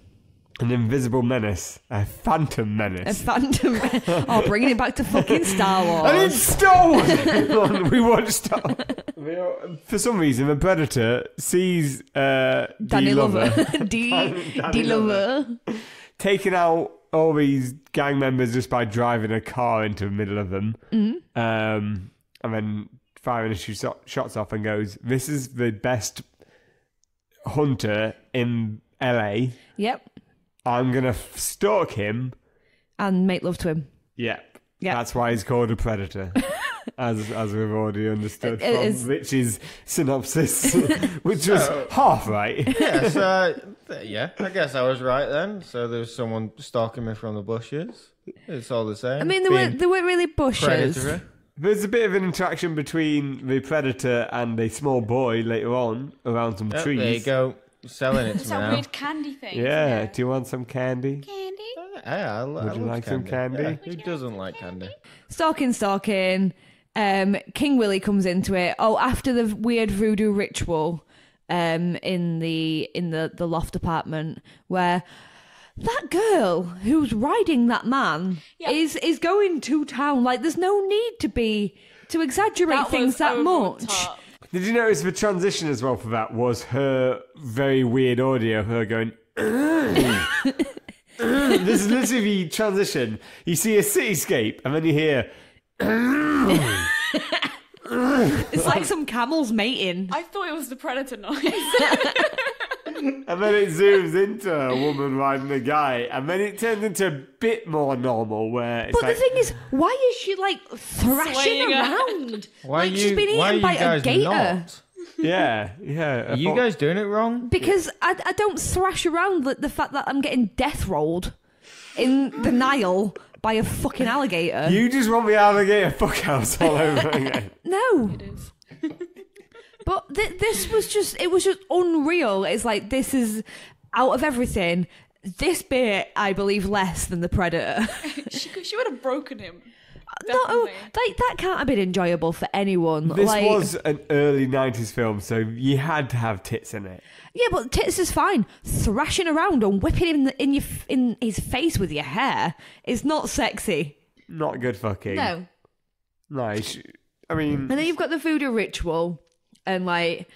An invisible menace, a phantom menace. Oh, bringing it back to fucking Star Wars. And it's Star Wars. We watched Star Wars. For some reason, the Predator sees Danny Lover. D Lover. Taking out all these gang members just by driving a car into the middle of them. And then firing a few shots off and goes, "This is the best hunter in LA. Yep. I'm going to stalk him. And make love to him. Yep. That's why he's called a predator. as we've already understood from Richie's synopsis, which was half right. Yeah, I guess I was right then. So there's someone stalking me from the bushes. It's all the same. I mean, there weren't really bushes. Predatory. There's a bit of an interaction between the predator and a small boy later on around some trees. There you go. Selling it to It's me that now. weird candy thing. Yeah, do you want some candy? Candy? Yeah, Would you like some candy? Yeah, who doesn't like candy? Stalking. King Willie comes into it. Oh, after the weird voodoo ritual in the loft apartment where that girl who's riding that man is going to town. Like, there's no need to exaggerate things that much. Top. Did you notice the transition as well for that was her very weird audio, her going... This is literally the transition. You see a cityscape and then you hear... It's like some camels mating. I thought it was the predator noise. And then it zooms into a woman riding a guy, and then it turns into a bit more normal where it's But the thing is, why is she like thrashing Swaying around? Why like are she's you, been why are eaten you by a guys gator. not? Yeah. Are you guys doing it wrong? Because I don't thrash around the fact that I'm getting death rolled in the Nile by a fucking alligator. You just want the alligator fuckhouse all over again. No. It is. But this was just unreal. It's like, this is, out of everything, this bit, I believe, less than the Predator. She would have broken him. No, Definitely. like, that can't have been enjoyable for anyone. This like, was an early 90s film, so you had to have tits in it. Yeah, but tits is fine. Thrashing around and whipping him in his face with your hair is not sexy. Not good fucking. No. Nice. I mean... And then you've got the voodoo ritual, and like,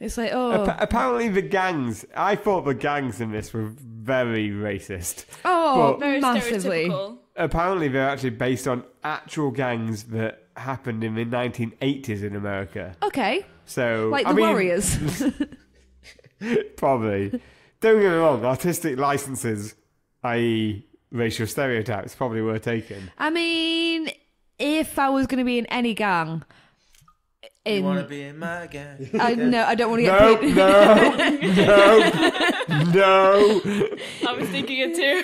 it's like, oh... Apparently the gangs... I thought the gangs in this were very racist. Oh, But Very massively. stereotypical. apparently they're actually based on actual gangs that happened in the 1980s in America. Okay. So... Like I the mean, Warriors. Probably. Don't get me wrong, artistic licenses, i.e. racial stereotypes, probably were taken. I mean, if I was going to be in any gang... You want to be in my gang? No, I don't want to get No, paid. no. I was thinking it too.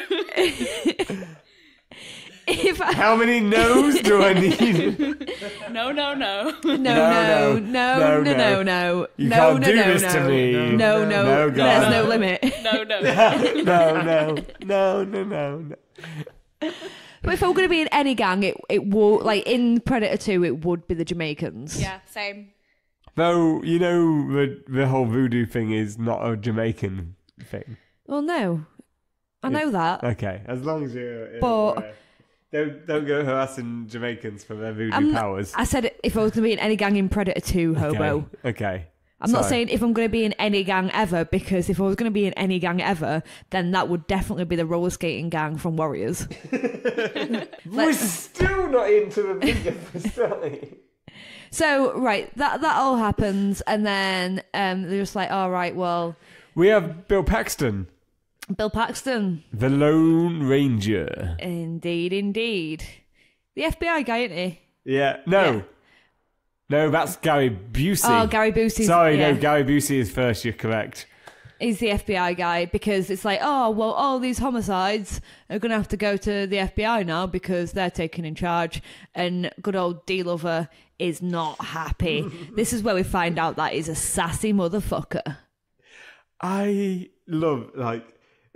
If I... How many no's do I need? No. No. You can't do this to me. No. No, God. There's no limit. No. But if I were going to be in any gang, it would, like in Predator 2, it would be the Jamaicans. Yeah, same. Though, you know, the whole voodoo thing is not a Jamaican thing. Well, no. I know that. Okay, as long as you're... But- Don't go harassing Jamaicans for their voodoo powers. I said if I was going to be in any gang in Predator 2, Hobo. Okay. I'm not saying if I'm going to be in any gang ever, because if I was going to be in any gang ever, then that would definitely be the roller skating gang from Warriors. We're still not into the video story. So, right, that all happens, and then they're just like, all right, well... We have Bill Paxton. Bill Paxton. The Lone Ranger. Indeed. The FBI guy, isn't he? Yeah. No, that's Gary Busey. Oh, Gary Busey. Sorry, yeah. no, Gary Busey is first, you're correct. He's the FBI guy because it's like, oh, well, all these homicides are going to have to go to the FBI now because they're taking in charge. And good old D-Lover is not happy. This is where we find out that he's a sassy motherfucker. I love, like,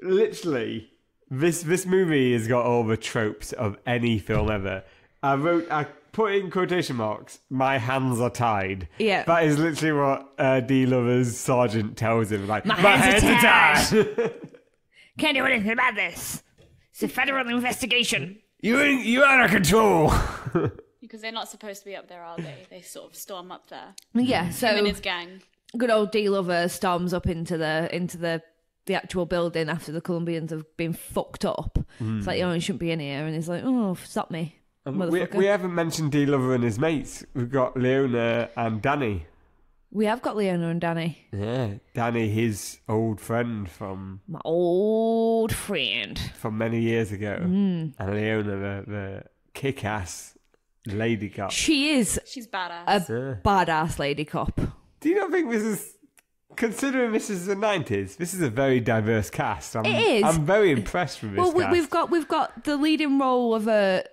literally, this movie has got all the tropes of any film ever. I put in quotation marks, my hands are tied. Yeah. That is literally what D-Lover's sergeant tells him. Like, My hands are tied. Can't do anything about this. It's a federal investigation. You're out of control. Because they're not supposed to be up there, are they? They sort of storm up there. Yeah, so Him and his gang. good old D-Lover storms up into the actual building after the Colombians have been fucked up. It's like, you shouldn't be in here. And he's like, oh, stop me, motherfucker. We haven't mentioned D-Lover and his mates. We've got Leona and Danny. We have got Leona and Danny. Yeah, Danny, his old friend from My old friend. many years ago. And Leona, the kick-ass lady cop. She is She's badass. a badass lady cop. Do you not think this is, considering this is the 90s, this is a very diverse cast? It is. I'm very impressed with this Well, cast. we've got the leading role of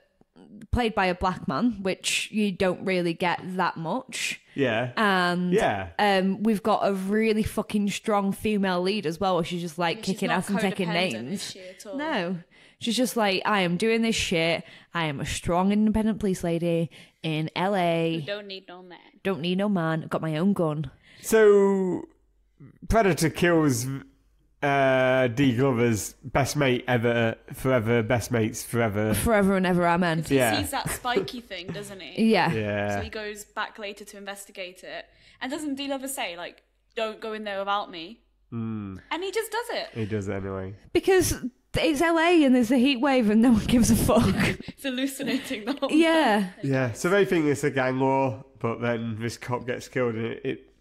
played by a black man, which you don't really get that much. Yeah. And Yeah. we've got a really fucking strong female lead as well, where she's just like She's kicking not ass and taking codependent, names. is she, at all? No. She's just like, I am doing this shit. I am a strong, independent police lady in LA. Don't need no man. Don't need no man. I've got my own gun. So, Predator kills D. Glover's best mate ever, forever, best mates forever. Forever and ever, amen. He Yeah. sees that spiky thing, doesn't he? Yeah. So Yeah. he goes back later to investigate it. And doesn't D-Lover say, like, don't go in there without me? And he just does it. He does it anyway. Because it's LA and there's a heat wave and no one gives a fuck. It's hallucinating the whole Yeah. Yeah, so they think it's a gang war, but then this cop gets killed and it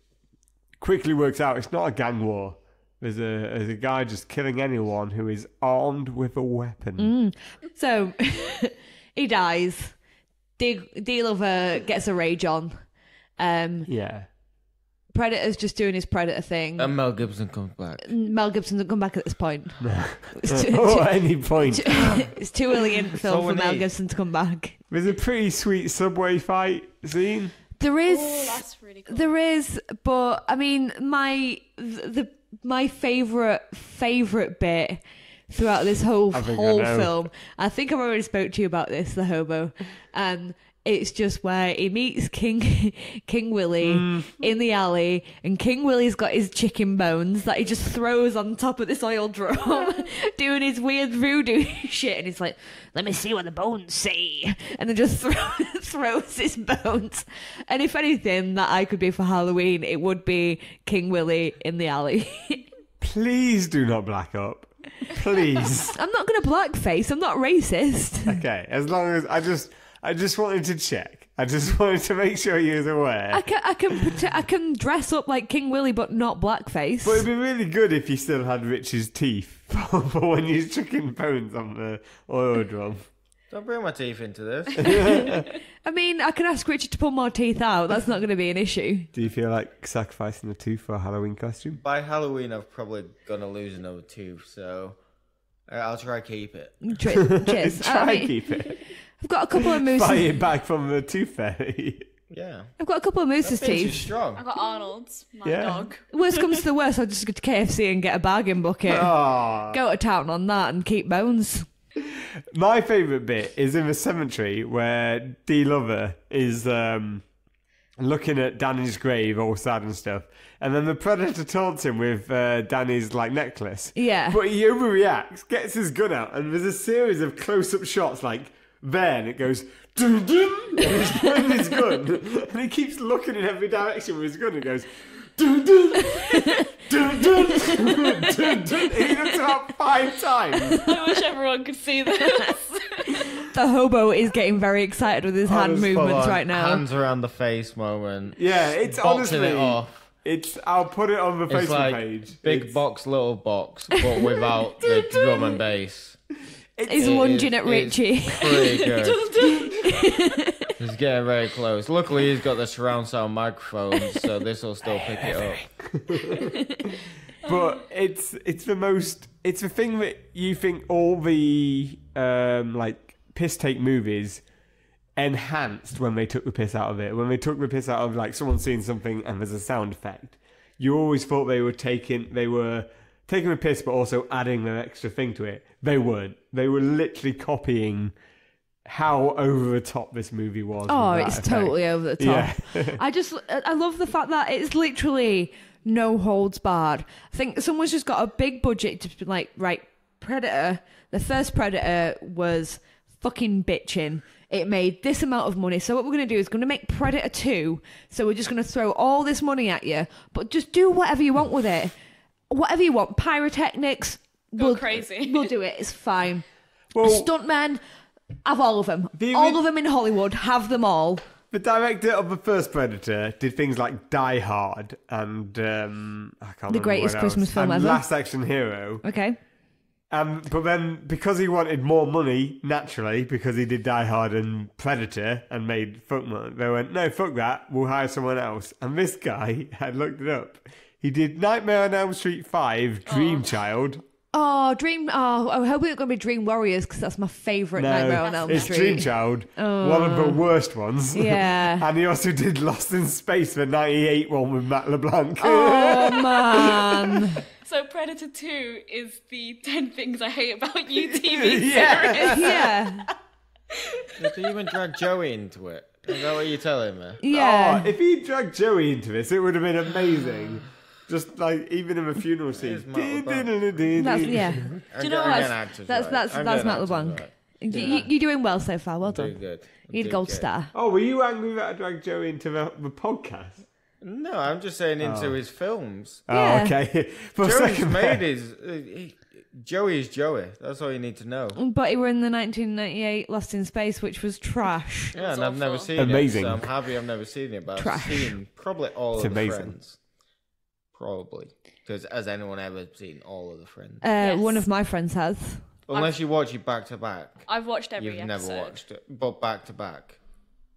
quickly works out it's not a gang war. There's a guy just killing anyone who is armed with a weapon. So he dies. D-Lover gets a rage on. Yeah. Predator's just doing his Predator thing. And Mel Gibson comes back. Mel Gibson doesn't come back at this point. Or at any point. It's too early in the film So for we Mel need- Gibson to come back. There's a pretty sweet subway fight scene. There is, Oh, that's really cool. there is, but I mean, my favorite bit throughout this whole think I whole know. film. I think I've already spoke to you about this, The Hobo, and it's just where he meets King Willie in the alley, and King Willie's got his chicken bones that he just throws on top of this oil drum, doing his weird voodoo shit, and he's like, "Let me see what the bones say," and then just throws his bones. And if anything that I could be for Halloween, it would be King Willie in the alley. Please do not black up. Please. I'm not gonna blackface. I'm not racist. Okay, as long as I just wanted to check. I just wanted to make sure you was aware. I can dress up like King Willie, but not blackface. But it'd be really good if you still had Rich's teeth for when you're chucking bones on the oil drum. Don't bring my teeth into this. I mean, I can ask Richard to pull more teeth out. That's not going to be an issue. Do you feel like sacrificing a tooth for a Halloween costume? By Halloween, I'm probably gonna lose another tooth, so I'll try to keep it. Cheers. Try and keep it. I've got a couple of moose. Buy it back from the tooth fairy. Yeah. I've got a couple of moose's That bitch is teeth. strong. I've got Arnold's, my Yeah. dog. Worst comes to the worst, I'll just go to KFC and get a bargain bucket. Aww. Go to town on that and keep bones. My favourite bit is in the cemetery where D. Lover is looking at Danny's grave, all sad and stuff, and then the Predator taunts him with Danny's like necklace. Yeah. But he overreacts, gets his gun out, and there's a series of close-up shots like there, and it goes dun dun, and he's pointing his gun, and he keeps looking in every direction with his gun, and goes dun dun dun dun dun dun dun. He looks about 5 times. I wish everyone could see this. The hobo is getting very excited with his hand Just movements full on right now. Hands around the face moment. Yeah, it's Boxing honestly. it off. It's. I'll put it on the It's Facebook like page. big It's- box, little box, but without the drum and bass. He's lunging at It's Richie. pretty good. He's getting very close. Luckily, he's got the surround sound microphone, so this will still pick it up. But it's the thing that you think all the like piss take movies enhanced when they took the piss out of it. When they took the piss out of like someone seeing something and there's a sound effect, you always thought they were taking the piss but also adding an extra thing to it. They weren't. They were literally copying how over the top this movie was. Oh, it's totally over the top. Yeah. I love the fact that it's literally no holds barred. I think someone's just got a big budget to be like, right, Predator, the first Predator was fucking bitching. It made this amount of money. So what we're going to do is going to make Predator 2. So we're just going to throw all this money at you, but just do whatever you want with it. Whatever you want. Pyrotechnics. Go crazy. We'll do it. It's fine. Well, Stuntmen, have all of them. All of them in Hollywood, have them all. the director of the first Predator did things like Die Hard and I can't remember The greatest what Christmas else, film and ever. Last Action Hero. Okay. But then, because he wanted more money, naturally, because he did Die Hard and Predator and made fuck money, they went, no, fuck that, we'll hire someone else. And this guy, I looked it up, he did Nightmare on Elm Street 5, Dream Child. Oh, I hope it's going to be Dream Warriors because that's my favourite Nightmare on Elm it's Street. Dream Child, one of the worst ones. Yeah. And he also did Lost in Space, the 98 one with Matt LeBlanc. Oh, man. So Predator 2 is the 10 Things I Hate About You TV series. Yeah. Did you even drag Joey into it? Is that what you're telling me? Yeah. Oh, if he dragged Joey into this, it would have been amazing. Just like, even in a funeral scene. That's, yeah. Do you know what? That's Matt LeBlanc. You're doing well so far. Well done. Doing good. You're a gold star. Oh, were you angry that I dragged Joey into the podcast? No, I'm just saying into his films. Yeah. Oh, okay. For a Joey's second made there. his... Joey is Joey. That's all you need to know. But you were in the 1998 Lost in Space, which was trash. Yeah, and I've never seen Amazing. it, so I'm happy I've never seen it, but Trash. I've seen probably all It's of amazing. the Friends. Probably. Because has anyone ever seen all of the Friends? Yes. One of my friends has. Unless you watch it back to back. I've watched every You've episode. never watched it, but back to back.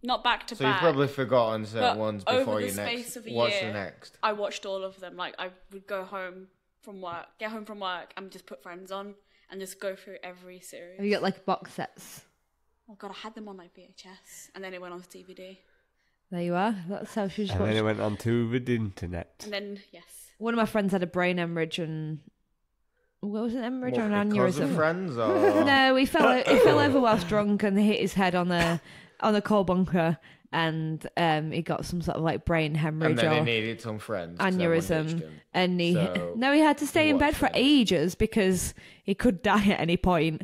Not back to So you've back. probably forgotten certain But ones over before the you space next. of a What's year, the next? I watched all of them. Like, I would go home from work, get home from work, and just put Friends on and just go through every series. Have you got like box sets? Oh god, I had them on like VHS, and then it went on to DVD, There you are. That's how she just And then watched. it went on to the internet. and then yes, One of my friends had a brain hemorrhage and... What was it, hemorrhage or an Because of aneurysm? Friends or... No, he fell over whilst drunk and hit his head on the coal bunker, and he got some sort of like brain hemorrhage And then or he needed some friends. 'cause everyone ditched aneurysm, him. and he So, had to stay in watch bed for Friends. ages because he could die at any point.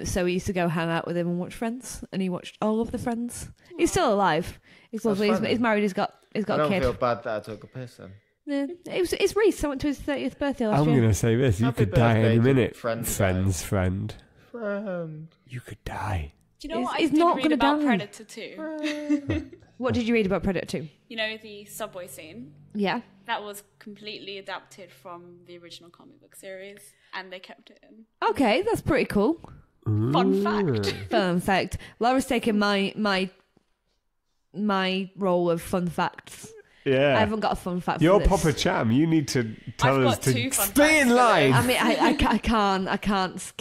So we used to go hang out with him and watch Friends, and he watched all of the Friends. He's still alive. He's lovely. funny. He's married. He's got I a don't kid. feel bad that I took a piss then. Yeah. It's Reese. I went to his 30th birthday last I'm year. going to say this. You Happy could die birthday any to minute. Friends Friends, friend. Friend. You could die. do you know He's- what I he's did not read gonna about die. Predator 2? What did you read about Predator 2? You know the subway scene Yeah. that was completely adapted from the original comic book series, and they kept it in. Okay, that's pretty cool. Fun fact. Fun fact. Laura's taking my role of fun facts. Yeah. I haven't got a fun fact You're for this. Papa Cham. You need to tell I've us got to two fun stay facts in for line. this. I mean, I can't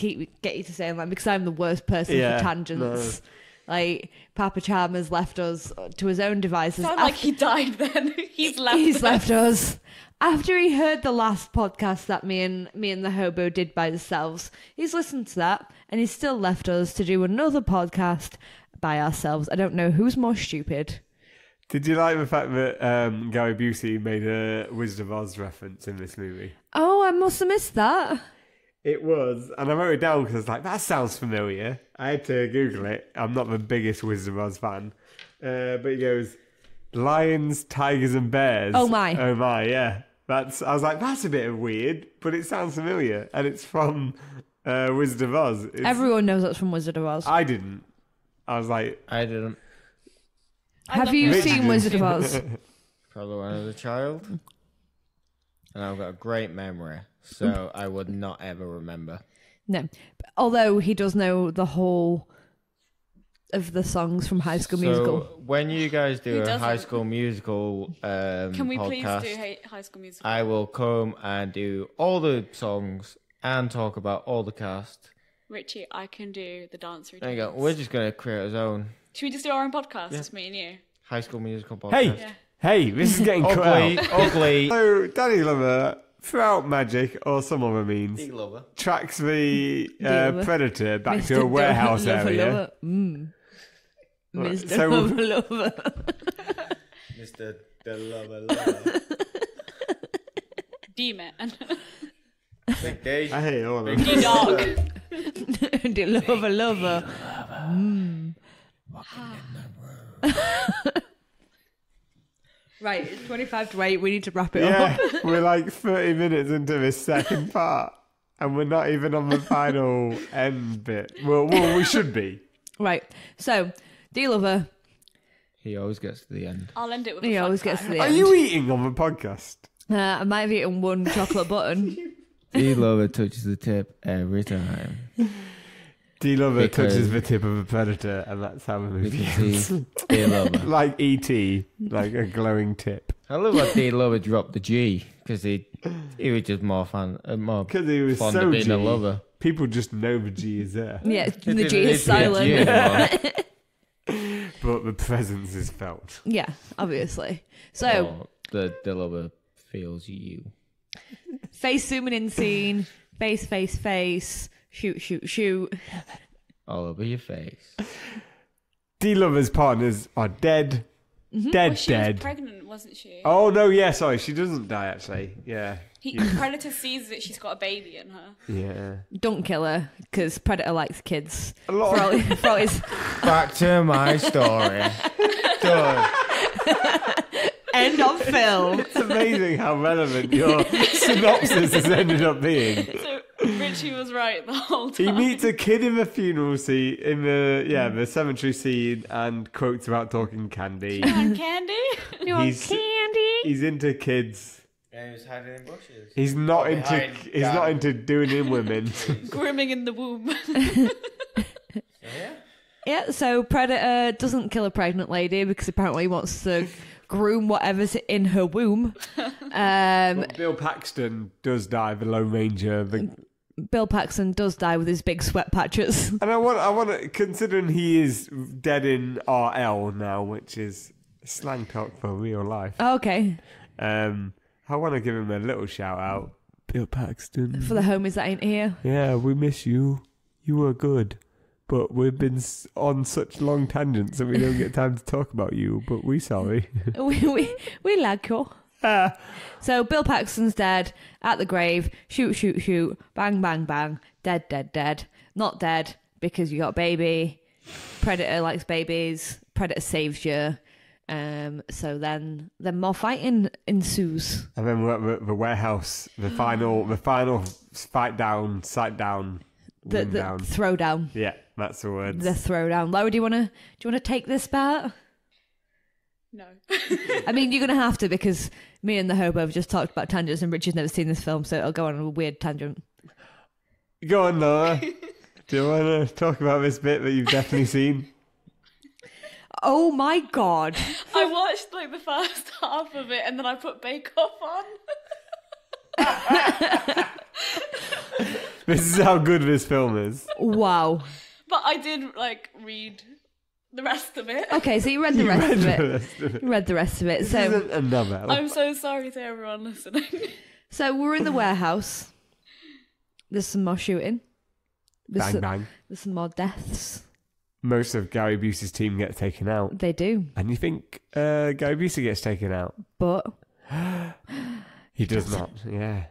get you to say that because I'm the worst person Yeah, for tangents. Like, Papa Cham has left us to his own devices. Sound like he died then. He's left. He's us. left us. After he heard the last podcast that me and the Hobo did by ourselves, he's listened to that and he's still left us to do another podcast by ourselves. I don't know who's more stupid. Did you like the fact that Gary Busey made a Wizard of Oz reference in this movie? Oh, I must have missed that. It was, and I wrote it down because I was like, that sounds familiar. I had to Google it. I'm not the biggest Wizard of Oz fan. But he goes, lions, tigers, and bears. Oh my. Oh my, yeah. I was like, that's a bit of weird, but it sounds familiar. And it's from Wizard of Oz. Everyone knows that's from Wizard of Oz. I didn't. I was like, I didn't. Have you Richie seen did. Wizard of Oz? Probably when I was a child. And I've got a great memory, so I would not ever remember. No. Although he does know the whole of the songs from High School Musical. When you guys do Who a doesn't? High School Musical Can we please podcast, do High School Musical? I will come and do all the songs and talk about all the cast. Richie, I can do the dance routines. There you go. We're just going to create our own Should we just do our own podcast, just me and you? High School Musical podcast. Hey, Yeah. hey, this is getting cut Ugly, out. ugly. So, Danny Glover, throughout magic or some other means, Lover. tracks the Lover. Predator back Mr. to a warehouse Lover, area. Lover. Mr. so- Lover, Lover. Mr. The Lover. D-Man. Big day. I hate all of them. D-Dog. The Lover, Lover. Right, it's 25 to 8. We need to wrap it Yeah, up. we're like 30 minutes into this second part, and we're not even on the final end bit. Well, we should be. Right, so, D-Lover, He always gets to the end. I'll end it with a he fun always fact. gets to the Are end. you eating on the podcast? I might have eaten one chocolate button. D Lover touches the tip every time. D-Lover Because- touches the tip of a predator, and that's how the movie ends. D Lover. Like E.T., like a glowing tip. I love how D Lover dropped the G because he was just more more Because he was fond so of being G. a lover. People just know the G is there, Yeah, the didn't G need is to be a G silent. anymore. but the presence is felt. Yeah, obviously. So, Oh, the lover feels you. face zooming in scene, face, shoot, shoot, shoot. All over your face. D-Lover's partners are dead. Dead, Well, she dead. was pregnant, wasn't she? Oh, no, yeah, sorry. She doesn't die, actually. Yeah. Predator sees that she's got a baby in her. Yeah. Don't kill her, because Predator likes kids. A lot For of... all, for all his Back to my story. Done. end of film. It's amazing how relevant your synopsis has ended up being. So Richie was right the whole He time. meets a kid in the funeral scene, in the cemetery scene, and quotes about talking candy. Want candy? You want He's- candy? He's into kids. And he was hiding in bushes. He's not into. behind He's not garden. into doing in women. Grooming in the womb. Yeah. Yeah, so Predator doesn't kill a pregnant lady because apparently he wants to groom whatever's in her womb. But Bill Paxton does die, the Lone Ranger. Bill Paxton does die with his big sweat patches. And I want to, considering he is dead in RL now, which is slang talk for real life. Okay, I want to give him a little shout out, Bill Paxton. for the homies that ain't here. Yeah, we miss you. You were good. But we've been on such long tangents that we don't get time to talk about you, but we sorry. we like you. Ah. So Bill Paxton's dead at the grave. Shoot, shoot, shoot. Bang, bang, bang. Dead, dead, dead. Not dead because you got a baby. Predator likes babies. Predator saves you. So then more fighting ensues. And then we're at the warehouse, the final fight down, sight down, The win down. throwdown. Yeah, that's the words. The throwdown. Laura, do you wanna take this part? No. I mean, you're gonna have to because me and the hobo have just talked about tangents, and Richard's never seen this film, so it'll go on a weird tangent. Go on, Laura. Do you want to talk about this bit that you've definitely seen? Oh my god! I watched like the first half of it and then I put Bake Off on. This is how good this film is. Wow. But I did like read the rest of it. Okay, so you read the rest of it. The rest of it. You read the rest of it. This So, isn't a novel. I'm so sorry to everyone listening. so we're in the warehouse. There's some more shooting. Bang, bang. There's some more deaths. Most of Gary Busey's team gets taken out. They do, And you think Gary Busey gets taken out? but He does not, yeah.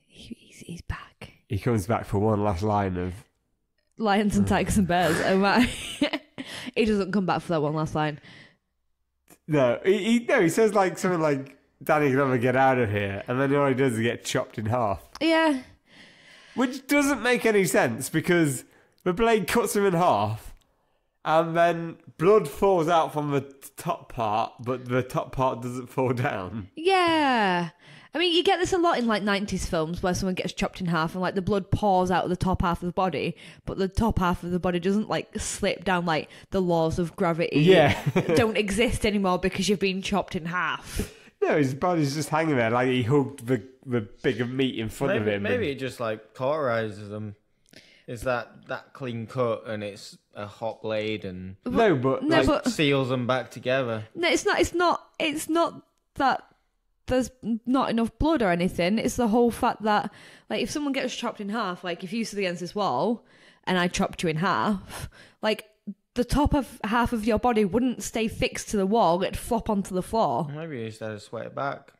he's back. He comes back for one last line of... Lions and tigers and bears. Oh my! He doesn't come back for that one last line. No, he says like something like, Danny can never get out of here. And then all he does is get chopped in half. Yeah. Which doesn't make any sense because the blade cuts him in half and then blood falls out from the top part, but the top part doesn't fall down. Yeah. I mean, you get this a lot in like 90s films where someone gets chopped in half and like the blood pours out of the top half of the body, but the top half of the body doesn't like slip down, like the laws of gravity don't exist anymore because you've been chopped in half. No, his body's just hanging there like he hugged the big of meat in front of him. Maybe it just like cauterizes them. Is that clean cut and it's a hot blade and but seals them back together? No, it's not that there's not enough blood or anything. It's the whole fact that like if someone gets chopped in half, like if you stood against this wall and I chopped you in half, like the top of half of your body wouldn't stay fixed to the wall; it'd flop onto the floor. Maybe you just had to sweat it back.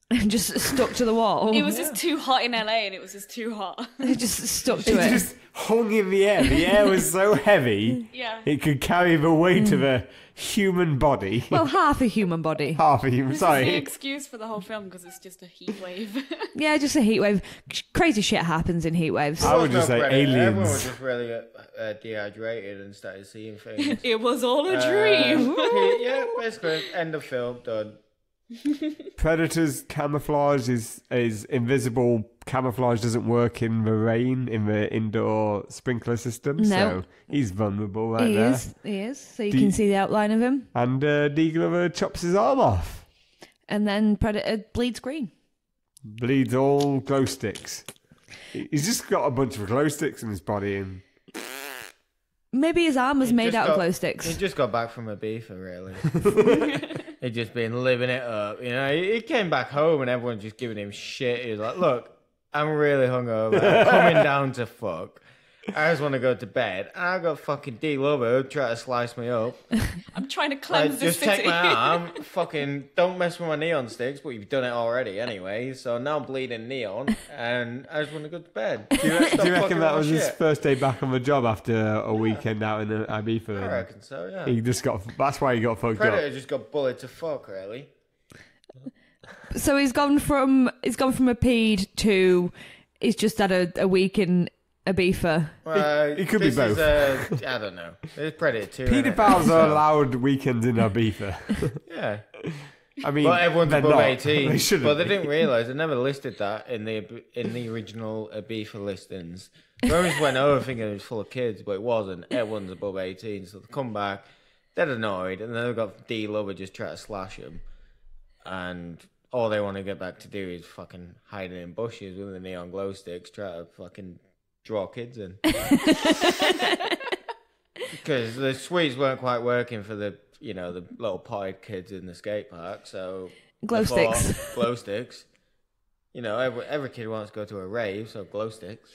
And just stuck to the wall. It was just too hot in LA, and it was just too hot. It just stuck to It it. just hung in the air. The air was so heavy, it could carry the weight of a human body. Well, half a human body. Half a human, This is the sorry. excuse for the whole film because it's just a heat wave. Yeah, just a heat wave. Crazy shit happens in heat waves. I would just say Everyone aliens. was just really dehydrated and started seeing things. It was all a dream. Yeah, basically, end of film, done. Predator's camouflage is invisible. Camouflage doesn't work in the rain, in the indoor sprinkler system, so he's vulnerable right there. He is. So you can see the outline of him. And D. Glover chops his arm off. And then Predator bleeds green. Bleeds all glow sticks. He's just got a bunch of glow sticks in his body. And Maybe his arm was made out of glow sticks. He just got back from Ibiza, really. He'd just been living it up. You know, he came back home and everyone's just giving him shit. He was like, look, I'm really hungover. I'm coming down to fuck. I just want to go to bed. And I got fucking D. Lobo try to slice me up. I'm trying to cleanse this just city. take my arm. Fucking don't mess with my neon sticks, but you've done it already anyway. So now I'm bleeding neon and I just want to go to bed. do you reckon that was his first day back on the job after a weekend out in Ibiza? I reckon so, yeah. He just got. That's why he got fucked Predator up. just got bullied to fuck, really. So he's gone from a ped to he's just had a week in Ibiza. It could be both. I don't know. It's Predator 2. Paedophiles are allowed weekends in Ibiza. Yeah. I mean, But everyone's they're above not. 18. They shouldn't. But they be. didn't realise. They never listed that in the original Ibiza listings. They always went over thinking it was full of kids, but it wasn't. Everyone's above 18. So they come back, they're annoyed, and then they've got D. Lover just try to slash them. And all they want to get back to do is fucking hiding in bushes with the neon glow sticks, try to fucking draw kids in. Because the sweets weren't quite working for the little potted kids in the skate park, so Glow sticks. Glow sticks. You know, every kid wants to go to a rave, so glow sticks.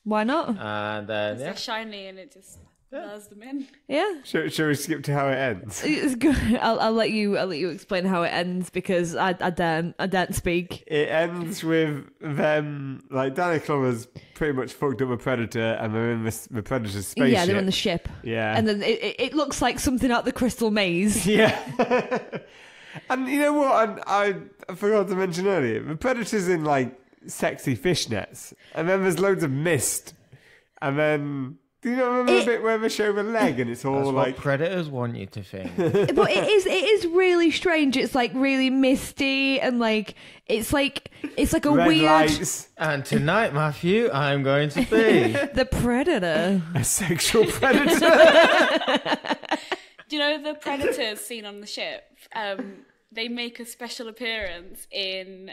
Why not? And then They're shiny and it just lures them in. Yeah. Shall we skip to how it ends? It's good. I'll let you explain how it ends because I daren't speak. It ends with them, like, Danny Glover's pretty much fucked up a predator and they're in the predator's spaceship. Yeah, they're on the ship. Yeah. And then it looks like something out the Crystal Maze. Yeah. And you know what? I forgot to mention earlier. The predator's in, like, sexy fishnets. And then there's loads of mist. And then... Do you not remember the bit where they show the leg and it's all that's like... what predators want you to think. But it is really strange. It's like really misty and like it's like a red weird lights. And tonight, Matthew, I'm going to be the predator. A sexual predator. Do you know the predators seen on the ship? They make a special appearance in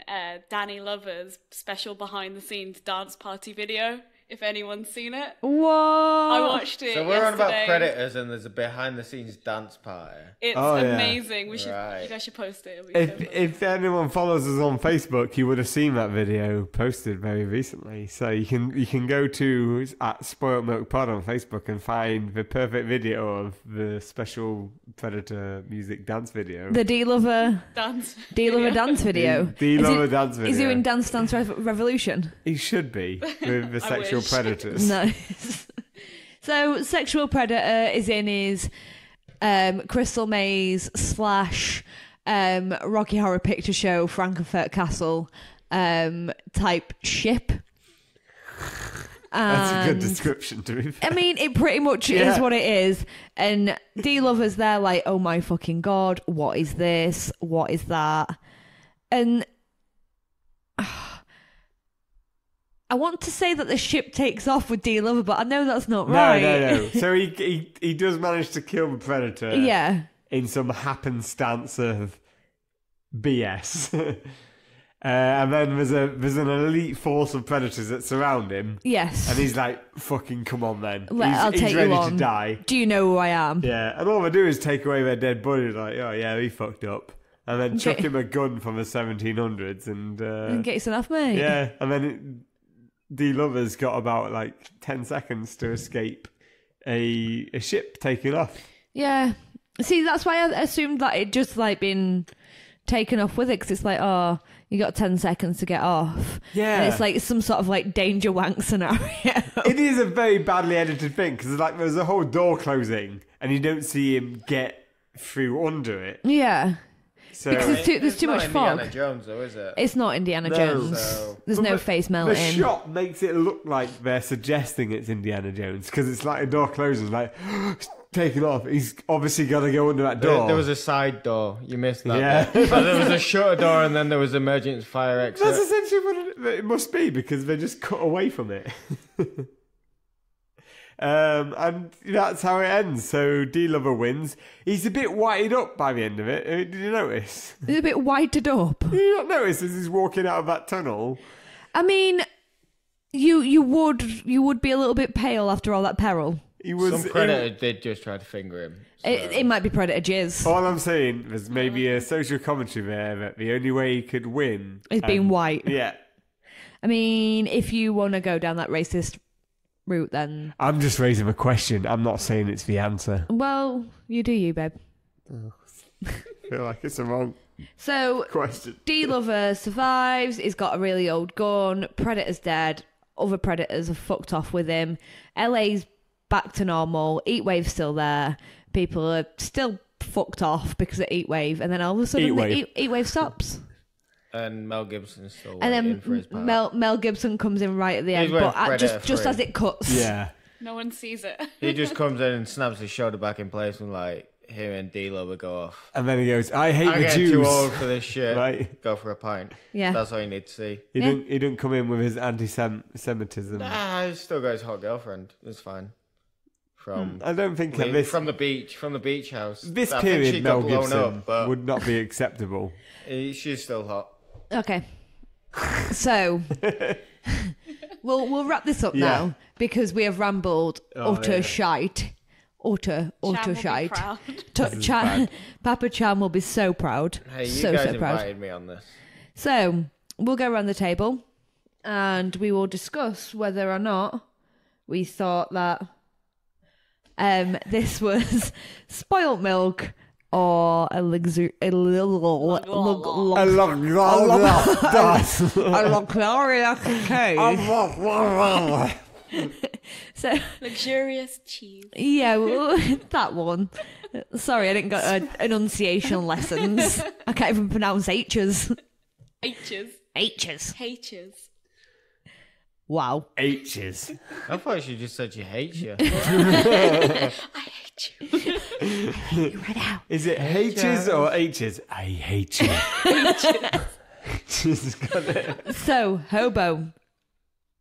Danny Lover's special behind-the-scenes dance party video. If anyone's seen it, Whoa! I watched it. So we're on about yesterday. predators, and there's a behind-the-scenes dance party. It's yeah. amazing. We should. Right. You guys should post it. It'll be so fun. If anyone follows us on Facebook, you would have seen that video posted very recently. So you can go to at Spoilt Milk Pod on Facebook and find the perfect video of the special Predator music dance video. The D Lover dance dance video. D Lover dance video. Is he in Dance Dance Revolution? He should be with the sexual wish. predators. Nice. So, Sexual Predator is in his Crystal Maze / Rocky Horror Picture Show Frankfurt Castle type ship. That's a good And, description, to be fair. I mean, it pretty much is what it is. And D Lover's there like, oh my fucking God, what is this? What is that? And I want to say that the ship takes off with D. Lover, but I know that's not right. No. So he does manage to kill the Predator. Yeah. In some happenstance of BS. And then there's an elite force of predators that surround him. Yes. And he's like, fucking come on then. I'll he's take ready you on. to die. Do you know who I am? Yeah. And all they do is take away their dead body. Like, oh yeah, he fucked up. And then chuck him a gun from the 1700s and get yourself off, mate. Yeah. And then D. Lover's got about like 10 seconds to escape a ship taking off. Yeah. See, that's why I assumed that it just like been taken off with it, because it's like, oh, you got 10 seconds to get off. Yeah. And it's like some sort of like danger wank scenario. It is a very badly edited thing, because like there's a whole door closing and you don't see him get through under it. Yeah. So because there's too much fog. Indiana Jones, though, is it? It's not Indiana Jones. So- There's no face melting. The shot makes it look like they're suggesting it's Indiana Jones, because it's like a door closes, like taking off. He's obviously got to go under that door. There was a side door. You missed that. Yeah. So there was a shutter door, and then there was emergency fire exit. That's essentially what it must be, because they just cut away from it. And that's how it ends. So D. Lover wins. He's a bit whited up by the end of it. Did you notice? It's a bit whited up. Did you not notice as he's walking out of that tunnel? I mean, you would be a little bit pale after all that peril. He was. Some predator did just try to finger him. So. It might be predator jizz. All I'm saying, there's maybe a social commentary there that the only way he could win Is being white. Yeah. I mean, if you want to go down that racist route, then I'm just raising a question. I'm not saying it's the answer. well, you do you, babe. I feel like it's a wrong So question. D. Lover survives. He's got a really old gun. Predator's dead. Other predators have fucked off with him. LA's back to normal. Heatwave's still there. People are still fucked off because of heatwave, and then all of a sudden the heatwave stops. And Mel Gibson's still And waiting for his then part. Mel Gibson comes in right at the end, He's but waiting for just Predator as it cuts. Yeah. No one sees it. He just comes in and snaps his shoulder back in place and like hearing D. Lover go off. And then he goes, I hate I'm the getting Jews. too old for this shit. Right. Go for a pint. Yeah. That's all you need to see. He didn't come in with his anti-Semitism. Nah, he's still got his hot girlfriend. It's fine. I don't think From the beach house. This I think period she Mel got blown Gibson up, but would not be acceptable. she's still hot. Okay. So we'll wrap this up now because we have rambled utter shite. Utter Cham will be shite. proud. Papa Cham will be so proud. Hey, you so guys proud. invited me on this. So we'll go around the table and we will discuss whether or not we thought that this was spoilt milk or a luxurious So Luxurious cheese. yeah, well, that one. Sorry, I didn't get enunciation lessons. I can't even pronounce H's. H's. H's. Wow. H's. I thought she just said she hates you. I hate you. You read out. Is it H's or H's? I hate you. She's got it. So, Hobo,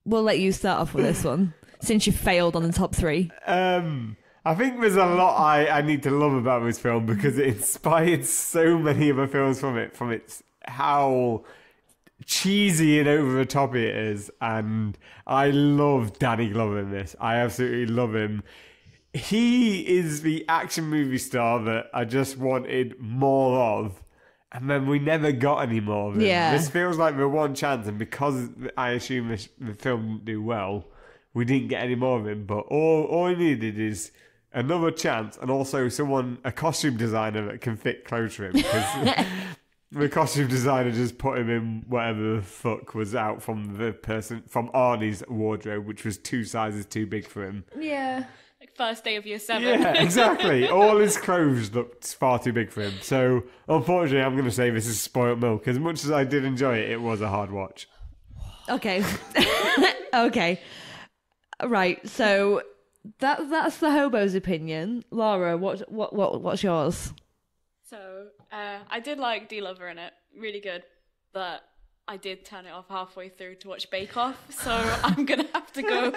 we'll let you start off with this one since you failed on the top three. I think there's a lot I need to love about this film because it inspired so many other films from it. From its how cheesy and over the top it is, and I love Danny Glover in this. I absolutely love him. He is the action movie star that I just wanted more of, and then we never got any more of him. Yeah. This feels like the one chance, and because I assume the film didn't do well, we didn't get any more of him. But all I needed is another chance, and also a costume designer that can fit clothes for him. Because the costume designer just put him in whatever the fuck was out from Arnie's wardrobe, which was 2 sizes too big for him. Yeah. Like first day of year 7. Yeah, exactly. All his clothes looked far too big for him. So, unfortunately, I'm going to say this is spoilt milk. As much as I did enjoy it, it was a hard watch. Okay. Okay. Right. So that's the Hobo's opinion. Laura, what's yours? So, I did like D. Lover in it. Really good. But I did turn it off halfway through to watch Bake Off, so I'm going to have to go.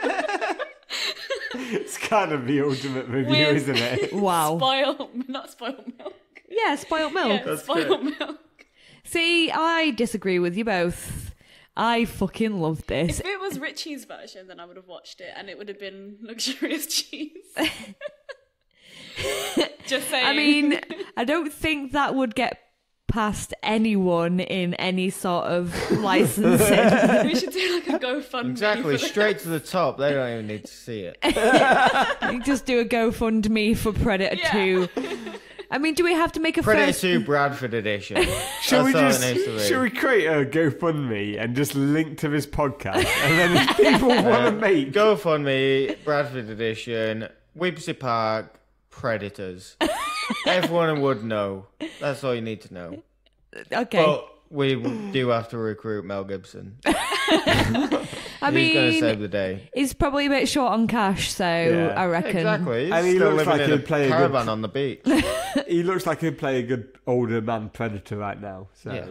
It's kind of the ultimate review, isn't it? Wow. Not spoiled milk. Yeah, spoilt milk. Yeah, spoiled milk. See, I disagree with you both. I fucking love this. If it was Richie's version, then I would have watched it, and it would have been luxurious cheese. Just saying. I mean, I don't think that would get past anyone in any sort of licensing. We should do like a GoFundMe. Exactly, straight to the top. They don't even need to see it. You just do a GoFundMe for Predator 2. I mean, do we have to make a Predator first... 2 Bradford edition. Should we create a GoFundMe and just link to this podcast? And then if people want to make... GoFundMe, Bradford edition, Whipsy Park, Predators. Everyone would know. That's all you need to know. Okay. But we do have to recruit Mel Gibson. I He's going to save the mean, day. he's probably a bit short on cash, so I reckon. Exactly. He's And he still looks living like in he'd a play a good- caravan on the beach. He looks like he'd play a good older man Predator right now. So. Yeah.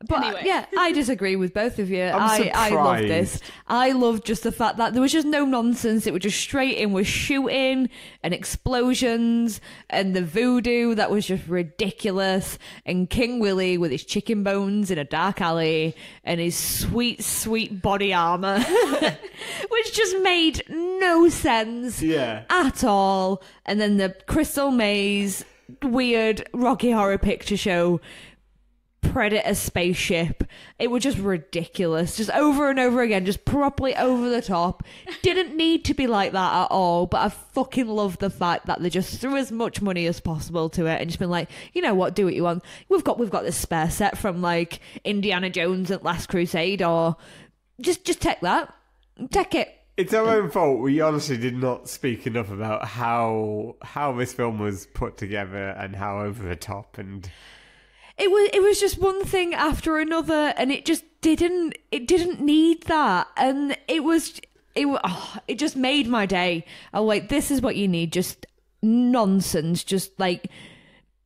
But Anyway. yeah, I disagree with both of you. I'm I love surprised. this. I love just the fact that there was just no nonsense. It was just straight in with shooting and explosions and the voodoo that was just ridiculous. And King Willie with his chicken bones in a dark alley and his sweet, sweet body armor, which just made no sense at all. And then the Crystal Maze weird Rocky Horror Picture Show Predator spaceship. It was just ridiculous, just over and over again, just properly over the top. Didn't need to be like that at all, but I fucking love the fact that they just threw as much money as possible to it and just been like, you know what, do what you want. We've got this spare set from like Indiana Jones and Last Crusade, or just take that, take it. It's our own fault. We honestly did not speak enough about how this film was put together and how over the top and... It was just one thing after another, and it just didn't need that, and it just made my day. I was like, this is what you need, just nonsense, just like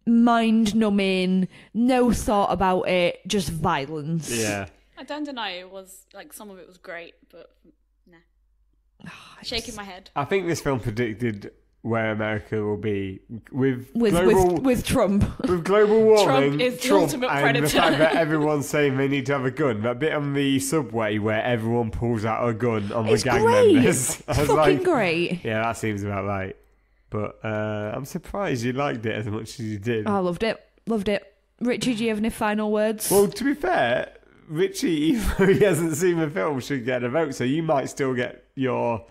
mind numbing, no thought about it, just violence. Yeah. I don't deny it was, like, some of it was great, but nah. Shaking my head. I think this film predicted where America will be with Trump. With global warming, Trump is the ultimate and predator. the fact that everyone's saying they need to have a gun. That bit on the subway where everyone pulls out a gun on It's the gang great. members. I was Fucking great. Yeah, that seems about right. But I'm surprised you liked it as much as you did. I loved it. Richie, do you have any final words? Well, to be fair, Richie, even though he hasn't seen the film, should get a vote, so you might still get your...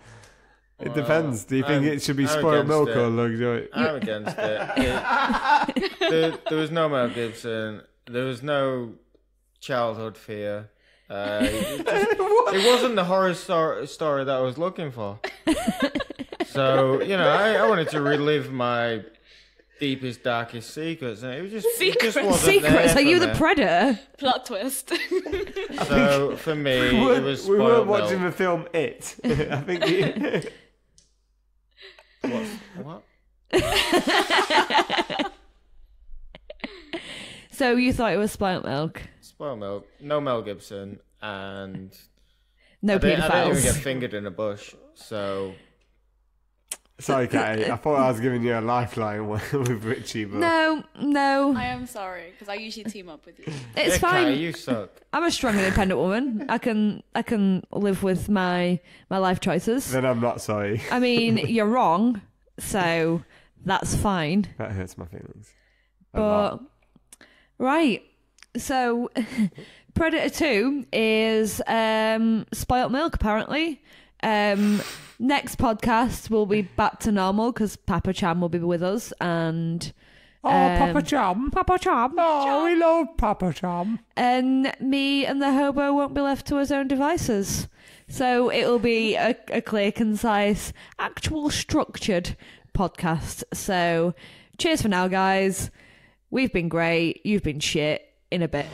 It depends. Do you think it should be spoiled milk or luxury? I'm against it. There was no Mel Gibson. There was no childhood fear. It wasn't the horror story that I was looking for. So, I wanted to relive my deepest, darkest secrets. And it just wasn't Secrets? there Are you for the me. Predator? Plot twist. So, for me, it was we spoiled weren't watching milk. the film It. I think... What? So you thought it was spoilt milk? Spoiled milk. No Mel Gibson. And No I didn't even paedophiles. get fingered in a bush. So... Sorry, Katty. I thought I was giving you a lifeline with Richie, but... No. I am sorry, because I usually team up with you. It's Yeah, fine. Kai, you suck. I'm a strong, independent woman. I can live with my life choices. Then I'm not sorry. I mean, you're wrong, so that's fine. That hurts my feelings. A But lot. right, so Predator 2 is spoilt milk. Apparently, next podcast will be back to normal because Papa Cham will be with us and. Papa Cham. Papa Cham. Oh, we love Papa Cham. And me and the hobo won't be left to his own devices. So it'll be a clear, concise, actual structured podcast. So cheers for now, guys. We've been great. You've been shit. In a bit.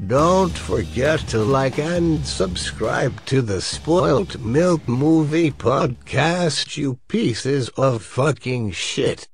Don't forget to like and subscribe to the Spoilt Milk Movie Podcast, you pieces of fucking shit.